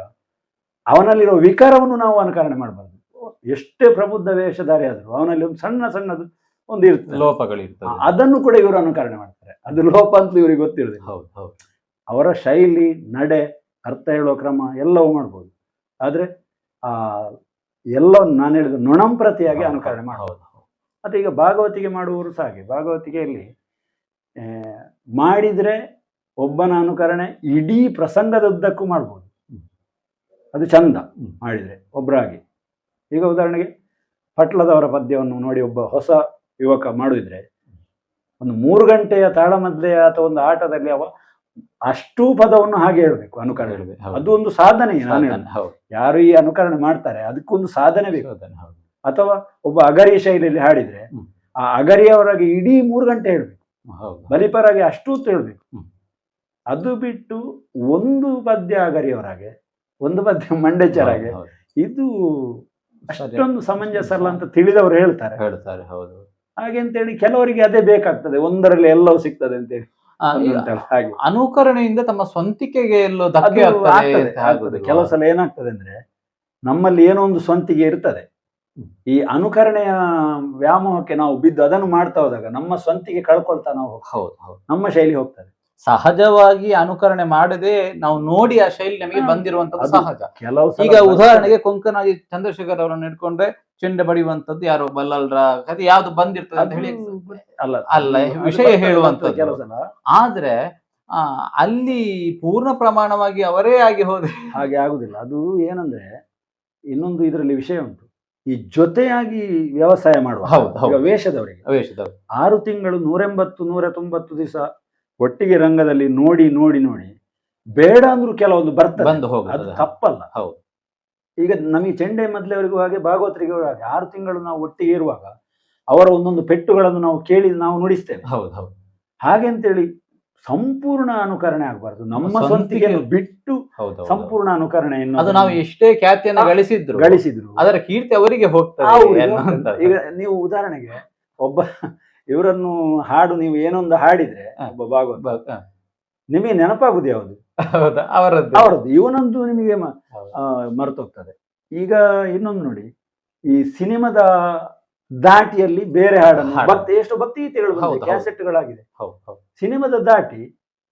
ಅವನಲ್ಲಿರೋ ವಿಕಾರವನ್ನು ನಾವು ಅನುಕರಣೆ ಮಾಡಬಾರ್ದು. ಎಷ್ಟೇ ಪ್ರಬುದ್ಧ ವೇಷಧಾರಿ ಆದ್ರು ಅವನಲ್ಲಿ ಒಂದು ಸಣ್ಣ ಸಣ್ಣದು ಒಂದು ಇರ್ತದೆ, ಲೋಪಗಳಿರ್ತದೆ. ಅದನ್ನು ಕೂಡ ಇವರು ಅನುಕರಣೆ ಮಾಡ್ತಾರೆ. ಅದು ಲೋಪ ಅಂತ ಇವರಿಗೆ ಗೊತ್ತಿರುವುದಿಲ್ಲ. ಅವರ ಶೈಲಿ, ನಡೆ, ಅರ್ಥ ಹೇಳುವ ಕ್ರಮ ಎಲ್ಲವೂ ಮಾಡ್ಬೋದು. ಆದ್ರೆ ಎಲ್ಲ ನಾನು ಹೇಳಿದ ನೊಣಂಪ್ರತಿಯಾಗಿ ಅನುಕರಣೆ ಮಾಡಬಹುದು. ಮತ್ತೆ ಈಗ ಭಾಗವತಿಗೆ ಮಾಡುವವರು ಸಹ ಹಾಗೆ. ಭಾಗವತಿಗೆಯಲ್ಲಿ ಮಾಡಿದ್ರೆ ಒಬ್ಬನ ಅನುಕರಣೆ ಇಡೀ ಪ್ರಸಂಗದುದ್ದಕ್ಕೂ ಮಾಡ್ಬೋದು, ಅದು ಚಂದ ಮಾಡಿದ್ರೆ ಒಬ್ಬರಾಗಿ. ಈಗ ಉದಾಹರಣೆಗೆ ಪಟ್ಲದವರ ಪದ್ಯವನ್ನು ನೋಡಿ ಒಬ್ಬ ಹೊಸ ಯುವಕ ಮಾಡುದಿದ್ರೆ, ಒಂದು 3 ಗಂಟೆಯ ತಾಳಮದ್ದಲೆಯ ಅಥವಾ ಒಂದು ಆಟದಲ್ಲಿ ಅವ ಅಷ್ಟೂ ಪದವನ್ನು ಹಾಗೆ ಹೇಳ್ಬೇಕು, ಅನುಕರಣೆ ಹೇಳ್ಬೇಕು. ಅದು ಒಂದು ಸಾಧನೆ. ಯಾರು ಈ ಅನುಕರಣೆ ಮಾಡ್ತಾರೆ ಅದಕ್ಕೊಂದು ಸಾಧನೆ ಬೇಕು. ಅಥವಾ ಒಬ್ಬ ಅಗರಿಯ ಶೈಲಿಯಲ್ಲಿ ಹಾಡಿದ್ರೆ ಆ ಅಗರಿಯವರಾಗಿ ಇಡೀ 3 ಗಂಟೆ ಹೇಳ್ಬೇಕು, ಬಲಿಪರಾಗಿ ಅಷ್ಟೂ ಹೇಳ್ಬೇಕು. ಅದು ಬಿಟ್ಟು ಒಂದು ಪದ್ಯ ಅಗರಿಯವರಾಗೆ, ಒಂದು ಪದ್ಯ ಮಂಡೇಚರಾಗೆ, ಇದು ಅಷ್ಟೊಂದು ಸಮಂಜಸ ಅಲ್ಲ ಅಂತ ತಿಳಿದವರು ಹೇಳ್ತಾರೆ. ಹಾಗೆ ಅಂತೇಳಿ ಕೆಲವರಿಗೆ ಅದೇ ಬೇಕಾಗ್ತದೆ, ಒಂದರಲ್ಲಿ ಎಲ್ಲವೂ ಸಿಗ್ತದೆ ಅಂತೇಳಿ. ಅನುಕರಣೆಯಿಂದ ತಮ್ಮ ಸ್ವಂತಿಕೆಗೆ ಎಲ್ಲೋ ಧಕ್ಕೆ ಆಗ್ತದೆ. ಕೆಲವು ಸಲ ಏನಾಗ್ತದೆ ಅಂದ್ರೆ, ನಮ್ಮಲ್ಲಿ ಏನೋ ಒಂದು ಸ್ವಂತಿಗೆ ಇರ್ತದೆ, ಈ ಅನುಕರಣೆಯ ವ್ಯಾಮೋಹಕ್ಕೆ ನಾವು ಬಿದ್ದು ಅದನ್ನು ಮಾಡ್ತಾ ಹೋದಾಗ ನಮ್ಮ ಸ್ವಂತಿಗೆ ಕಳ್ಕೊಳ್ತಾ ನಾವು ನಮ್ಮ ಶೈಲಿ ಹೋಗ್ತದೆ. ಸಹಜವಾಗಿ ಅನುಕರಣೆ ಮಾಡದೆ ನಾವು ನೋಡಿ ಆ ಶೈಲಿ ನಮಗೆ ಬಂದಿರುವಂತದ್ದು ಸಹಜ. ಈಗ ಉದಾಹರಣೆಗೆ ಕೊಂಕಣ ಚಂದ್ರಶೇಖರ್ ಅವರನ್ನು ಇಟ್ಕೊಂಡ್ರೆ ಚೆಂಡೆ ಬಡಿಯುವಂತದ್ದು ಯಾರು ಬಲ್ಲಲ್ರ ಕಥೆ ಯಾವ್ದು ಬಂದಿರ್ತದೆ ಅಂತ ಹೇಳಿ ಅಲ್ಲ ವಿಷಯ ಹೇಳುವಂತದ್ದು ಕೆಲವು ಸಲ. ಆದ್ರೆ ಅಲ್ಲಿ ಪೂರ್ಣ ಪ್ರಮಾಣವಾಗಿ ಅವರೇ ಆಗಿ ಹೋದ್ರೆ ಹಾಗೆ ಆಗುದಿಲ್ಲ. ಅದು ಏನಂದ್ರೆ, ಇನ್ನೊಂದು ಇದರಲ್ಲಿ ವಿಷಯ ಉಂಟು. ಈ ಜೊತೆಯಾಗಿ ವ್ಯವಸಾಯ ಮಾಡುವ ವೇಷದವರಿಗೆ 6 ತಿಂಗಳು 180-190 ದಿವಸ ಒಟ್ಟಿಗೆ ರಂಗದಲ್ಲಿ ನೋಡಿ ನೋಡಿ ನೋಡಿ ಬೇಡ ಅಂದ್ರೂ ಕೆಲವೊಂದು ಬರ್ತದೆ, ಅದು ತಪ್ಪಲ್ಲ. ಈಗ ನಮಗೆ ಚೆಂಡೆ ಮೊದಲವರಿಗೂ ಹಾಗೆ ಭಾಗವತರಿಗೂ ಹಾಗೆ 6 ತಿಂಗಳು ನಾವು ಒಟ್ಟಿಗೆ ಇರುವಾಗ ಅವರ ಒಂದೊಂದು ಪೆಟ್ಟುಗಳನ್ನು ನಾವು ಕೇಳಿ ನಾವು ನುಡಿಸ್ತೇವೆ. ಹಾಗೆ ಅಂತೇಳಿ ಸಂಪೂರ್ಣ ಅನುಕರಣೆ ಆಗಬಾರ್ದು. ನಮ್ಮ ಸ್ವಂತಿಗೆ ಬಿಟ್ಟು ಸಂಪೂರ್ಣ ಅನುಕರಣೆಯನ್ನು, ಅದು ನಾವು ಎಷ್ಟೇ ಖ್ಯಾತಿಯನ್ನು ಗಳಿಸಿದ್ರು ಅದರ ಕೀರ್ತಿ ಅವರಿಗೆ ಹೋಗ್ತದೆ. ಈಗ ನೀವು ಉದಾಹರಣೆಗೆ ಒಬ್ಬ ಇವರನ್ನು ಹಾಡು ನೀವು ಏನೊಂದು ಹಾಡಿದ್ರೆ ಒಬ್ಬ ಭಾಗವತ ನಿಮಗೆ ನೆನಪಾಗುದು ಯಾವುದು? ಅವರದ್ದು. ಇವನೊಂದು ನಿಮಗೆ ಮರೆತೋಗ್ತದೆ. ಈಗ ಇನ್ನೊಂದು ನೋಡಿ, ಈ ಸಿನಿಮಾದ ದಾಟಿಯಲ್ಲಿ ಬೇರೆ ಹಾಡನ್ನು ಎಷ್ಟು ಭಕ್ತಿಗೀತೆಗಳು ಬಂದಿದೆ, ಕ್ಯಾಸೆಟ್ಗಳಾಗಿದೆ. ಸಿನಿಮಾದ ದಾಟಿ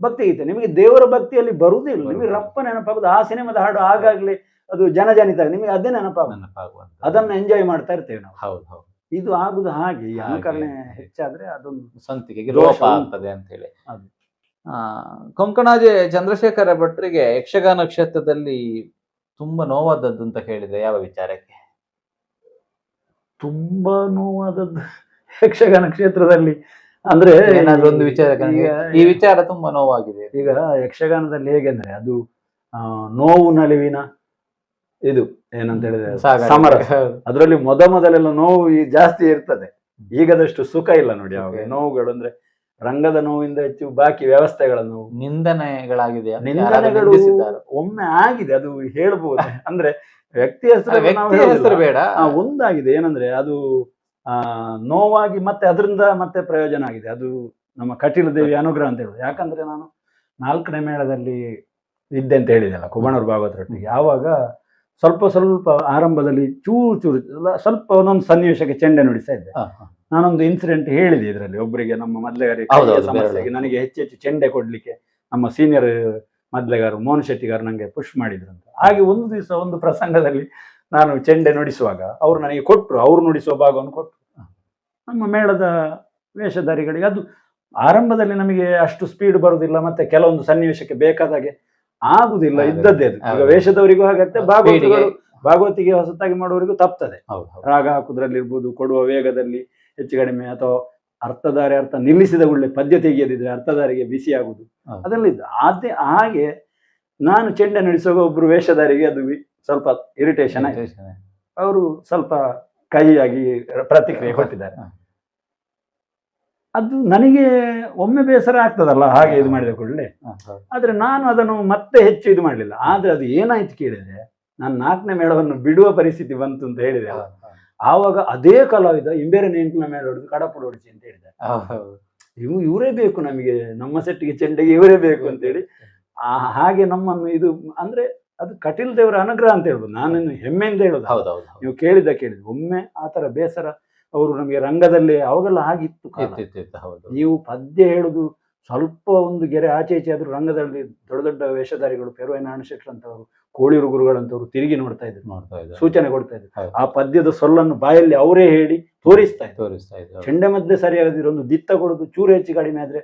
ಭಕ್ತಿಗೀತೆ ನಿಮಗೆ ದೇವರ ಭಕ್ತಿಯಲ್ಲಿ ಬರುವುದಿಲ್ಲ, ನಿಮಗೆ ರಪ್ಪ ನೆನಪಾಗುದು ಆ ಸಿನಿಮಾದ ಹಾಡು. ಆಗಾಗ್ಲೇ ಅದು ಜನಜನಿತ, ನಿಮಗೆ ಅದೇ ನೆನಪಾಗುವ, ಅದನ್ನ ಎಂಜಾಯ್ ಮಾಡ್ತಾ ಇರ್ತೇವೆ ನಾವು. ಇದು ಆಗುದು ಹಾಗೆ. ಅನುಕರಣೆ ಹೆಚ್ಚಾದ್ರೆ ಅದೊಂದು ಸ್ವಂತಿಕೆಗೆ ಲೋಪ ಆಗ್ತದೆ ಅಂತ ಹೇಳಿ. ಕೊಂಕಣಾಜೆ ಚಂದ್ರಶೇಖರ ಭಟ್ರಿಗೆ ಯಕ್ಷಗಾನ ಕ್ಷೇತ್ರದಲ್ಲಿ ತುಂಬಾ ನೋವಾದದ್ದು ಅಂತ ಹೇಳಿದ್ರೆ ಯಾವ ವಿಚಾರಕ್ಕೆ? ತುಂಬಾ ನೋವಾದದ್ದು ಯಕ್ಷಗಾನ ಕ್ಷೇತ್ರದಲ್ಲಿ ಅಂದ್ರೆ ಏನಾದ್ರೂ ಒಂದು ವಿಚಾರ, ಈ ವಿಚಾರ ತುಂಬಾ ನೋವಾಗಿದೆ. ಈಗ ಯಕ್ಷಗಾನದಲ್ಲಿ ಹೇಗೆಂದ್ರೆ, ಅದು ನೋವು ನಲಿವಿನ ಇದು ಏನಂತ ಹೇಳಿದ್ರೆ ಸಾಗರ. ಸಮರ, ಅದರಲ್ಲಿ ಮೊದಲೆಲ್ಲ ನೋವು ಜಾಸ್ತಿ ಇರ್ತದೆ, ಈಗದಷ್ಟು ಸುಖ ಇಲ್ಲ ನೋಡಿ. ಅವಾಗ ನೋವುಗಳು ಅಂದ್ರೆ ರಂಗದ ನೋವಿಂದ ಹೆಚ್ಚು ಬಾಕಿ ವ್ಯವಸ್ಥೆಗಳ ನೋವು, ನಿಂದನೆಗಳಾಗಿದೆ, ನಿಂದನೆಗಳು ಒಮ್ಮೆ ಆಗಿದೆ, ಅದು ಹೇಳ್ಬೋದು. ಅಂದ್ರೆ ವ್ಯಕ್ತಿ ಹೆಸರು ಬೇಡ, ಒಂದಾಗಿದೆ. ಏನಂದ್ರೆ ಅದು ನೋವಾಗಿ ಮತ್ತೆ ಅದರಿಂದ ಮತ್ತೆ ಪ್ರಯೋಜನ ಆಗಿದೆ. ಅದು ನಮ್ಮ ಕಟೀಲು ದೇವಿ ಅನುಗ್ರಹ ಅಂತ ಹೇಳುದು. ಯಾಕಂದ್ರೆ ನಾನು 4ನೇ ಮೇಳದಲ್ಲಿ ಇದ್ದೆ ಅಂತ ಹೇಳಿದೆಲ್ಲ ಕುಬಣೂರು ಭಾಗವತರೊಟ್ಟಿಗೆ. ಆವಾಗ ಸ್ವಲ್ಪ ಸ್ವಲ್ಪ ಆರಂಭದಲ್ಲಿ ಚೂರು ಸ್ವಲ್ಪ ಒಂದೊಂದು ಸನ್ನಿವೇಶಕ್ಕೆ ಚೆಂಡೆ ನುಡಿಸ್ತಾ ಇದ್ದೆ. ನಾನೊಂದು ಇನ್ಸಿಡೆಂಟ್ ಹೇಳಿದೆ ಇದರಲ್ಲಿ, ಒಬ್ಬರಿಗೆ ನಮ್ಮ ಮದ್ಲೆಗಾರಿಗೆ ಸಮಸ್ಯೆಗೆ ನನಗೆ ಹೆಚ್ಚೆಚ್ಚು ಚೆಂಡೆ ಕೊಡ್ಲಿಕ್ಕೆ ನಮ್ಮ ಸೀನಿಯರ್ ಮದ್ಲೆಗಾರರು ಮೋಹನ್ ಶೆಟ್ಟಿಗಾರು ನನಗೆ ಪುಷ್ ಮಾಡಿದ್ರು ಅಂತ. ಹಾಗೆ ಒಂದು ದಿವಸ ಒಂದು ಪ್ರಸಂಗದಲ್ಲಿ ನಾನು ಚೆಂಡೆ ನುಡಿಸುವಾಗ ಅವರು ನನಗೆ ಕೊಟ್ಟರು, ಅವರು ನುಡಿಸುವ ಭಾಗವನ್ನು ಕೊಟ್ಟರು. ನಮ್ಮ ಮೇಳದ ವೇಷಧಾರಿಗಳಿಗೆ ಅದು ಆರಂಭದಲ್ಲಿ ನಮಗೆ ಅಷ್ಟು ಸ್ಪೀಡ್ ಬರುವುದಿಲ್ಲ, ಮತ್ತೆ ಕೆಲವೊಂದು ಸನ್ನಿವೇಶಕ್ಕೆ ಬೇಕಾದಾಗೆ ಆಗುದಿಲ್ಲ, ಇದ್ದದ್ದೇ ಅದು. ಈಗ ವೇಷದವರಿಗೂ ಹಾಗತ್ತೆ, ಭಾಗವತಿಗೆ ಹೊಸತಾಗಿ ಮಾಡುವವರಿಗೂ ತಪ್ತದೆ. ರಾಗ ಹಾಕುದ್ರಲ್ಲಿರ್ಬೋದು, ಕೊಡುವ ವೇಗದಲ್ಲಿ ಹೆಚ್ಚು ಕಡಿಮೆ, ಅಥವಾ ಅರ್ಥಧಾರೆ ಅರ್ಥ ನಿಲ್ಲಿಸಿದ ಕೂಡಲೇ ಪದ್ಯ ತೆಗೆಯದಿದ್ರೆ ಅರ್ಥಧಾರಿಗೆ ಬಿಸಿ ಆಗುದು, ಅದೆಲ್ಲ ಇದ್ದು ಅದೇ. ಹಾಗೆ ನಾನು ಚೆಂಡೆ ನುಡಿಸುವಾಗ ಒಬ್ರು ವೇಷಧಾರಿಗೆ ಅದು ಸ್ವಲ್ಪ ಇರಿಟೇಷನ್ ಆಯ್ತು. ಅವರು ಸ್ವಲ್ಪ ಕೈಯಾಗಿ ಪ್ರತಿಕ್ರಿಯೆ ಕೊಟ್ಟಿದ್ದಾರೆ. ಅದು ನನಗೆ ಒಮ್ಮೆ ಬೇಸರ ಆಗ್ತದಲ್ಲ ಹಾಗೆ ಇದು ಮಾಡಿದ ಕೂಡಲೇ. ಆದ್ರೆ ನಾನು ಅದನ್ನು ಮತ್ತೆ ಹೆಚ್ಚು ಇದು ಮಾಡಲಿಲ್ಲ. ಆದ್ರೆ ಅದು ಏನಾಯ್ತು ಕೇಳಿದ್ರೆ, ನಾನು 4ನೇ ಮೇಳವನ್ನು ಬಿಡುವ ಪರಿಸ್ಥಿತಿ ಬಂತು ಅಂತ ಹೇಳಿದೆ. ಆವಾಗ ಅದೇ ಕಲಾವಿದ ಇಂಬೇರೆ 8ನೇ ಮೇಳ ಹೊಡೆದು ಕಡಪುಡು ಹೊಡಿಸಿ ಅಂತ ಹೇಳಿದೆ. ಇವರೇ ಬೇಕು ನಮಗೆ, ನಮ್ಮ ಸೆಟ್ಟಿಗೆ ಚೆಂಡೆಗೆ ಇವರೇ ಬೇಕು ಅಂತೇಳಿ. ಹಾಗೆ ನಮ್ಮನ್ನು ಇದು ಅಂದ್ರೆ ಅದು ಕಟೀಲ್ ದೇವರ ಅನುಗ್ರಹ ಅಂತ ಹೇಳ್ಬೋದು. ನಾನೇನು ಹೆಮ್ಮೆಯಿಂದ ಹೇಳೋದು. ನೀವು ಕೇಳಿದ್ದು ಒಮ್ಮೆ ಆತರ ಬೇಸರ ಅವರು ನಮಗೆ ರಂಗದಲ್ಲಿ ಅವಾಗೆಲ್ಲ ಆಗಿತ್ತು. ನೀವು ಪದ್ಯ ಹೇಳುದು ಸ್ವಲ್ಪ ಒಂದು ಗೆರೆ ಆಚೆ ಈಚೆ ಆದ್ರೂ ರಂಗದಲ್ಲಿ ದೊಡ್ಡ ದೊಡ್ಡ ವೇಷಧಾರಿಗಳು, ಪೆರುವೈ ನಾರಾಯಣ ಶೆಟ್ಟರ್ ಅಂತವರು, ಕೋಳಿಯೂರು ಗುರುಗಳಂತವ್ರು ತಿರುಗಿ ನೋಡ್ತಾ ಇದ್ರು, ಸೂಚನೆ ಕೊಡ್ತಾ ಇದ್ರು. ಆ ಪದ್ಯದ ಸೊಲ್ಲನ್ನು ಬಾಯಲ್ಲಿ ಅವರೇ ಹೇಳಿ ತೋರಿಸ್ತಾ ಇದ್ರು. ಚೆಂಡೆ ಮದ್ದೆ ಸರಿಯಾಗದಿರೋ ಒಂದು ದಿತ್ತ ಕೊಡುದು ಚೂರು ಹೆಚ್ಚು ಕಡಿಮೆ ಆದ್ರೆ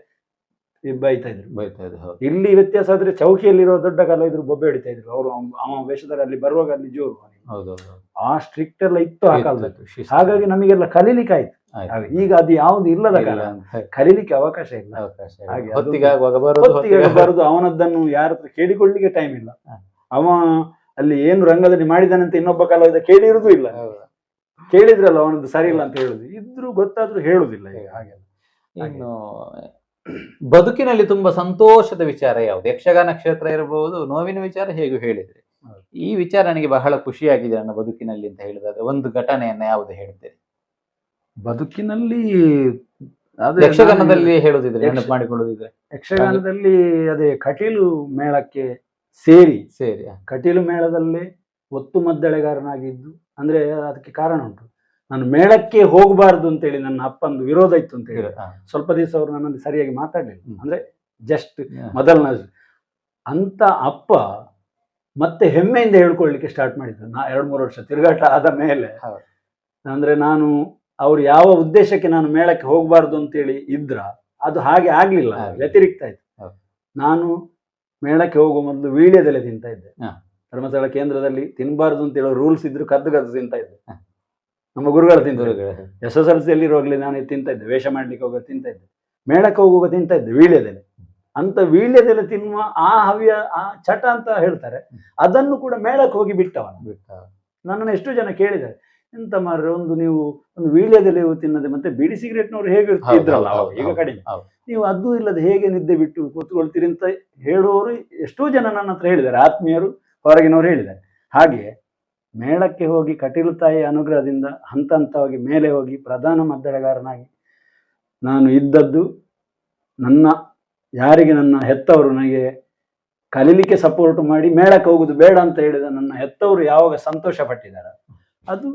ಬೈತಾ ಇದ್ರು. ಇಲ್ಲಿ ವ್ಯತ್ಯಾಸ ಆದ್ರೆ ಚೌಕಿಯಲ್ಲಿರೋ ದೊಡ್ಡ ಕಲಾವಿದ್ರು ಬೊಬ್ಬೆ ಹೊಡಿತಾ ಇದ್ರು. ಅವರು ಅವ ವೇಷಧಾರಿ ಅಲ್ಲಿ ಬರುವಾಗ ಅಲ್ಲಿ ಜೋರು, ಆ ಸ್ಟ್ರಿಕ್ಟ್ ಎಲ್ಲ ಇತ್ತು ಆ ಕಾಲದಲ್ಲಿ. ಹಾಗಾಗಿ ನಮಗೆಲ್ಲ ಕಲೀಲಿಕ್ಕೆ ಆಯ್ತು. ಈಗ ಅದು ಯಾವ್ದು ಇಲ್ಲದ ಕಾಲ ಕಲೀಲಿಕ್ಕೆ ಅವಕಾಶ ಇಲ್ಲ. ಹಾಗೆ ಹೊತ್ತಿಗೆ ಬರುದು, ಅವನದ್ದನ್ನು ಯಾರ ಹತ್ರ ಕೇಳಿಕೊಳ್ಳಿಕ್ಕೆ ಟೈಮ್ ಇಲ್ಲ. ಅವ ಅಲ್ಲಿ ಏನು ರಂಗದಲ್ಲಿ ಮಾಡಿದಾನಂತ ಇನ್ನೊಬ್ಬ ಕಲಾವಿದ ಕೇಳಿರುವುದೂ ಇಲ್ಲ. ಕೇಳಿದ್ರಲ್ಲ ಅವನದ್ದು ಸರಿ ಇಲ್ಲ ಅಂತ ಹೇಳುದು, ಇದ್ರೂ ಗೊತ್ತಾದ್ರೂ ಹೇಳುದಿಲ್ಲ. ಈಗ ಹಾಗೆಲ್ಲ. ಇನ್ನು ಬದುಕಿನಲ್ಲಿ ತುಂಬಾ ಸಂತೋಷದ ವಿಚಾರ ಯಾವುದು? ಯಕ್ಷಗಾನ ಕ್ಷೇತ್ರ ಇರಬಹುದು, ನೋವಿನ ವಿಚಾರ ಹೇಗೂ ಹೇಳಿದ್ರಿ. ಈ ವಿಚಾರ ನನಗೆ ಬಹಳ ಖುಷಿಯಾಗಿದೆ ನನ್ನ ಬದುಕಿನಲ್ಲಿ ಅಂತ ಹೇಳಿದ್ರೆ ಒಂದು ಘಟನೆಯನ್ನ ಯಾವುದು ಹೇಳ್ತೀರಿ? ಬದುಕಿನಲ್ಲಿ ಯಕ್ಷಗಾನದಲ್ಲಿ ಹೇಳುದಿದ್ರೆ, ನೆನಪು ಮಾಡಿಕೊಳ್ಳುದಿದ್ರೆ. ಯಕ್ಷಗಾನದಲ್ಲಿ ಅದೇ ಕಟೀಲು ಮೇಳಕ್ಕೆ ಸೇರಿ ಕಟೀಲು ಮೇಳದಲ್ಲಿ ಒತ್ತು ಮದ್ದಳೆಗಾರನಾಗಿದ್ದು. ಅಂದ್ರೆ ಅದಕ್ಕೆ ಕಾರಣ ಉಂಟು. ನಾನು ಮೇಳಕ್ಕೆ ಹೋಗಬಾರ್ದು ಅಂತೇಳಿ ನನ್ನ ಅಪ್ಪಂದು ವಿರೋಧ ಇತ್ತು ಅಂತ ಹೇಳಿ ಸ್ವಲ್ಪ ದಿವಸ ಅವರು ನನ್ನನ್ನು ಸರಿಯಾಗಿ ಮಾತಾಡಲಿಲ್ಲ. ಅಂದ್ರೆ ಜಸ್ಟ್ ಮೊದಲನ ಅಂತ ಅಪ್ಪ ಮತ್ತೆ ಹೆಮ್ಮೆಯಿಂದ ಹೇಳ್ಕೊಳ್ಲಿಕ್ಕೆ ಸ್ಟಾರ್ಟ್ ಮಾಡಿದ್ರು. 2-3 ವರ್ಷ ತಿರುಗಾಟ ಆದ ಮೇಲೆ. ಅಂದ್ರೆ ನಾನು ಅವ್ರು ಯಾವ ಉದ್ದೇಶಕ್ಕೆ ನಾನು ಮೇಳಕ್ಕೆ ಹೋಗಬಾರ್ದು ಅಂತೇಳಿ ಇದ್ರ ಅದು ಹಾಗೆ ಆಗ್ಲಿಲ್ಲ, ವ್ಯತಿರಿಕ್ತ ಆಯ್ತು. ನಾನು ಮೇಳಕ್ಕೆ ಹೋಗುವ ಮೊದಲು ವೀಳ್ಯದೆಲೆ ತಿಂತಾ ಇದ್ದೆ. ಧರ್ಮಸ್ಥಳ ಕೇಂದ್ರದಲ್ಲಿ ತಿನ್ಬಾರ್ದು ಅಂತ ಹೇಳೋ ರೂಲ್ಸ್ ಇದ್ರು ಕದ್ದು ತಿಂತಾ ಇದ್ದೆ. ನಮ್ಮ ಗುರುಗಳು ತಿಂತಾರೆ. SSLC ಇರುವಾಗಲೇ ನಾನು ತಿಂತಾ ಇದ್ದೆ. ವೇಷ ಮಾಡ್ಲಿಕ್ಕೆ ಹೋಗುವ ತಿಂತಾ ಇದ್ದೆ, ಮೇಳಕ್ಕೆ ಹೋಗುವಾಗ ತಿಂತಾ ಇದ್ದೆ ವೀಳ್ಯದೆಲೆ. ಅಂತ ವೀಳ್ಯದೆಲೆ ತಿನ್ನುವ ಆ ಹವ್ಯ, ಆ ಚಟ ಅಂತ ಹೇಳ್ತಾರೆ, ಅದನ್ನು ಕೂಡ ಮೇಳಕ್ಕೆ ಹೋಗಿ ಬಿಟ್ಟವನ. ನನ್ನನ್ನು ಎಷ್ಟು ಜನ ಕೇಳಿದ್ದಾರೆ, ಎಂತ ಮಾರ್ರೆ ನೀವು ಒಂದು ವೀಳ್ಯದೆಲೆ ತಿನ್ನದೆ ಮತ್ತೆ ಬಿಡಿ ಸಿಗರೇಟ್ನವ್ರು ಹೇಗೆ ಇದ್ರಲ್ಲ ಈಗ ಕಡಿಮೆ, ನೀವು ಅದು ಇಲ್ಲದೆ ಹೇಗೆ ನಿದ್ದೆ ಬಿಟ್ಟು ಕೂತ್ಕೊಳ್ತೀರಿ ಅಂತ ಹೇಳುವವರು ಎಷ್ಟೋ ಜನ ನನ್ನ ಹತ್ರ ಹೇಳಿದ್ದಾರೆ. ಆತ್ಮೀಯರು, ಹೊರಗಿನವರು ಹೇಳಿದ್ದಾರೆ. ಹಾಗೆ ಮೇಳಕ್ಕೆ ಹೋಗಿ ಕಟೀಲು ತಾಯಿ ಅನುಗ್ರಹದಿಂದ ಹಂತ ಹಂತವಾಗಿ ಮೇಲೆ ಹೋಗಿ ಪ್ರಧಾನ ಮದ್ದಳೆಗಾರನಾಗಿ ನಾನು ಇದ್ದದ್ದು. ಯಾರಿಗೆ ನನ್ನ ಹೆತ್ತವರು ನನಗೆ ಕಲೀಲಿಕ್ಕೆ ಸಪೋರ್ಟ್ ಮಾಡಿ ಮೇಳಕ್ಕೆ ಹೋಗುದು ಬೇಡ ಅಂತ ಹೇಳಿದ ನನ್ನ ಹೆತ್ತವರು ಯಾವಾಗ ಸಂತೋಷ ಪಟ್ಟಿದ್ದಾರೆ ಅದು.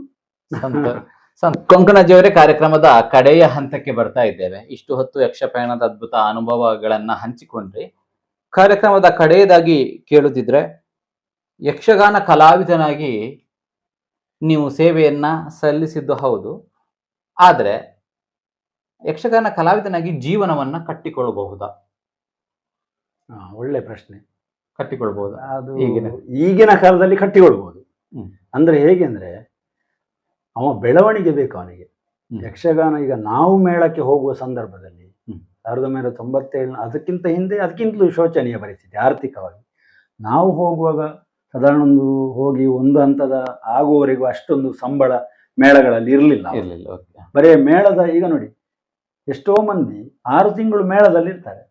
ಕೊಂಕಣಜ್ಜಿಯವರೇ, ಕಾರ್ಯಕ್ರಮದ ಕಡೆಯ ಹಂತಕ್ಕೆ ಬರ್ತಾ ಇದ್ದೇವೆ. ಇಷ್ಟು ಹೊತ್ತು ಯಕ್ಷಪಯಣದ ಅದ್ಭುತ ಅನುಭವಗಳನ್ನ ಹಂಚಿಕೊಂಡ್ರಿ. ಕಾರ್ಯಕ್ರಮದ ಕಡೆಯದಾಗಿ ಕೇಳುತ್ತಿದ್ರೆ, ಯಕ್ಷಗಾನ ಕಲಾವಿದನಾಗಿ ನೀವು ಸೇವೆಯನ್ನ ಸಲ್ಲಿಸಿದ್ದು ಹೌದು, ಆದ್ರೆ ಯಕ್ಷಗಾನ ಕಲಾವಿದನಾಗಿ ಜೀವನವನ್ನ ಕಟ್ಟಿಕೊಳ್ಳಬಹುದಾ? ಒಳ್ಳೆ ಪ್ರಶ್ನೆ. ಕಟ್ಟಿಕೊಳ್ಬಹುದು. ಅದು ಈಗಿನ ಕಾಲದಲ್ಲಿ ಕಟ್ಟಿಕೊಳ್ಬಹುದು. ಅಂದ್ರೆ ಹೇಗೆ ಅಂದ್ರೆ, ಅವ ಬೆಳವಣಿಗೆ ಬೇಕು ಅವನಿಗೆ. ಯಕ್ಷಗಾನ ಈಗ ನಾವು ಮೇಳಕ್ಕೆ ಹೋಗುವ ಸಂದರ್ಭದಲ್ಲಿ 1997, ಅದಕ್ಕಿಂತ ಹಿಂದೆ ಅದಕ್ಕಿಂತಲೂ ಶೋಚನೀಯ ಪರಿಸ್ಥಿತಿ ಆರ್ಥಿಕವಾಗಿ. ನಾವು ಹೋಗುವಾಗ ಸಾಧಾರಣ ಒಂದು ಹೋಗಿ ಒಂದು ಹಂತದ ಆಗುವವರೆಗೂ ಅಷ್ಟೊಂದು ಸಂಬಳ ಮೇಳಗಳಲ್ಲಿ ಇರಲಿಲ್ಲ. ಬರೇ ಮೇಳದ ಈಗ ನೋಡಿ ಎಷ್ಟೋ ಮಂದಿ 6 ತಿಂಗಳು ಮೇಳದಲ್ಲಿ ಇರ್ತಾರೆ,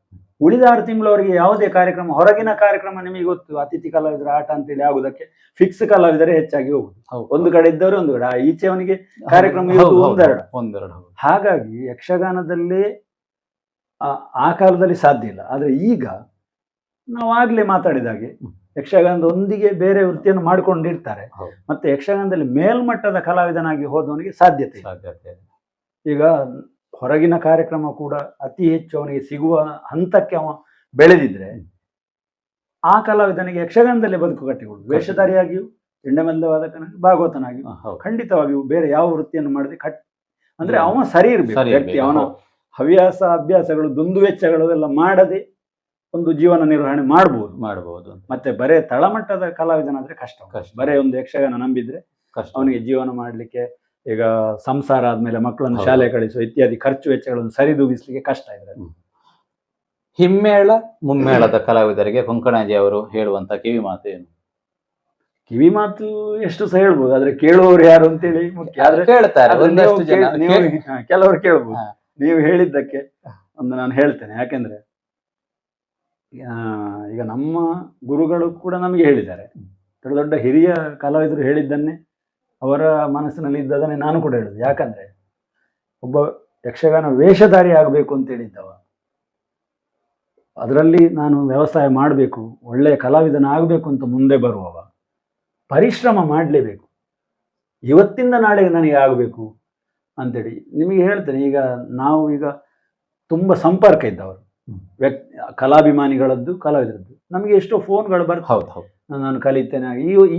ಉಳಿದ 6 ತಿಂಗಳು ಅವರಿಗೆ ಯಾವುದೇ ಕಾರ್ಯಕ್ರಮ, ಹೊರಗಿನ ಕಾರ್ಯಕ್ರಮ ನಿಮಗೆ ಗೊತ್ತು, ಅತಿಥಿ ಕಲಾವಿದರ ಆಟ ಅಂತೇಳಿ ಆಗುದಕ್ಕೆ ಫಿಕ್ಸ್ ಕಲಾವಿದರೇ ಹೆಚ್ಚಾಗಿ ಹೋಗುದು. ಒಂದು ಕಡೆ ಇದ್ದವರು ಒಂದು ಕಡೆ, ಈಚೆ ಅವನಿಗೆ ಕಾರ್ಯಕ್ರಮ ಒಂದೆರಡು. ಹಾಗಾಗಿ ಯಕ್ಷಗಾನದಲ್ಲೇ ಆ ಕಾಲದಲ್ಲಿ ಸಾಧ್ಯ ಇಲ್ಲ. ಆದ್ರೆ ಈಗ ನಾವು ಆಗ್ಲೇ ಮಾತಾಡಿದಾಗೆ ಯಕ್ಷಗಾನದ ಒಂದಿಗೆ ಬೇರೆ ವೃತ್ತಿಯನ್ನು ಮಾಡ್ಕೊಂಡಿರ್ತಾರೆ. ಮತ್ತೆ ಯಕ್ಷಗಾನದಲ್ಲಿ ಮೇಲ್ಮಟ್ಟದ ಕಲಾವಿದನಾಗಿ ಹೋದವನಿಗೆ ಸಾಧ್ಯತೆ. ಈಗ ಹೊರಗಿನ ಕಾರ್ಯಕ್ರಮ ಕೂಡ ಅತಿ ಹೆಚ್ಚು ಅವನಿಗೆ ಸಿಗುವ ಹಂತಕ್ಕೆ ಅವ ಬೆಳೆದಿದ್ರೆ ಆ ಕಲಾವಿದನಿಗೆ ಯಕ್ಷಗಾನದಲ್ಲೇ ಬದುಕು ಕಟ್ಟಿಕೊಳ್ಳುದು. ವೇಷಧಾರಿಯಾಗಿಯೂ, ಚಂಡಮಲ್ಲವಾದಕನಾಗಿ, ಭಾಗವತನಾಗಿಯೂ, ಖಂಡಿತವಾಗಿಯೂ ಬೇರೆ ಯಾವ ವೃತ್ತಿಯನ್ನು ಮಾಡದೆ ಅಂದ್ರೆ ಅವನ ಸರಿ ಇರ್ಬೇಕು ವ್ಯಕ್ತಿ. ಅವನ ಹವ್ಯಾಸ ಅಭ್ಯಾಸಗಳು ದುಂದು ವೆಚ್ಚಗಳು ಎಲ್ಲ ಮಾಡದೆ ಒಂದು ಜೀವನ ನಿರ್ವಹಣೆ ಮಾಡಬಹುದು. ಮತ್ತೆ ಬರೇ ತಳಮಟ್ಟದ ಕಲಾವಿದನಾದ್ರೆ ಕಷ್ಟ. ಬರೇ ಒಂದು ಯಕ್ಷಗಾನ ನಂಬಿದ್ರೆ ಅವನಿಗೆ ಜೀವನ ಮಾಡ್ಲಿಕ್ಕೆ, ಈಗ ಸಂಸಾರ ಆದ್ಮೇಲೆ ಮಕ್ಕಳನ್ನು ಶಾಲೆ ಕಳಿಸುವ ಇತ್ಯಾದಿ ಖರ್ಚು ವೆಚ್ಚಗಳನ್ನು ಸರಿದೂಗಿಸ್ಲಿಕ್ಕೆ ಕಷ್ಟ ಇದೆ. ಹಿಮ್ಮೇಳ ಮುಮ್ಮೇಳದ ಕಲಾವಿದರಿಗೆ ಕೊಂಕಣಾಜಿ ಅವರು ಹೇಳುವಂತ ಕಿವಿ ಮಾತು ಏನು? ಕಿವಿ ಮಾತು ಎಷ್ಟು ಸಹ ಹೇಳ್ಬೋದು, ಆದ್ರೆ ಕೇಳುವವರು ಯಾರು ಅಂತೇಳಿ ಮುಖ್ಯ. ಕೆಲವರು ಕೇಳ್ಬೋದು. ನೀವು ಹೇಳಿದ್ದಕ್ಕೆ ಒಂದು ನಾನು ಹೇಳ್ತೇನೆ. ಯಾಕೆಂದ್ರೆ ಈಗ ನಮ್ಮ ಗುರುಗಳು ಕೂಡ ನಮಗೆ ಹೇಳಿದ್ದಾರೆ, ದೊಡ್ಡ ದೊಡ್ಡ ಹಿರಿಯ ಕಲಾವಿದರು ಹೇಳಿದ್ದನ್ನೇ, ಅವರ ಮನಸ್ಸಿನಲ್ಲಿ ಇದ್ದದನ್ನೇ ನಾನು ಕೂಡ ಹೇಳುದು. ಯಾಕಂದ್ರೆ ಒಬ್ಬ ಯಕ್ಷಗಾನ ವೇಷಧಾರಿ ಆಗಬೇಕು ಅಂತ ಹೇಳಿದ್ದವ, ಅದರಲ್ಲಿ ನಾನು ವ್ಯವಸಾಯ ಮಾಡಬೇಕು, ಒಳ್ಳೆಯ ಕಲಾವಿದನ ಆಗಬೇಕು ಅಂತ ಮುಂದೆ ಬರುವವ ಪರಿಶ್ರಮ ಮಾಡಲೇಬೇಕು. ಇವತ್ತಿಂದ ನಾಳೆಗೆ ನನಗೆ ಆಗಬೇಕು ಅಂತೇಳಿ ನಿಮಗೆ ಹೇಳ್ತೇನೆ. ಈಗ ನಾವು ಈಗ ತುಂಬ ಸಂಪರ್ಕ ಇದ್ದವರು, ಕಲಾಭಿಮಾನಿಗಳದ್ದು, ಕಲಾವಿದರದ್ದು, ನಮಗೆ ಎಷ್ಟೋ ಫೋನ್ಗಳು ಬರ್ತವೆ. ನಾನು ಕಲಿತೇನೆ.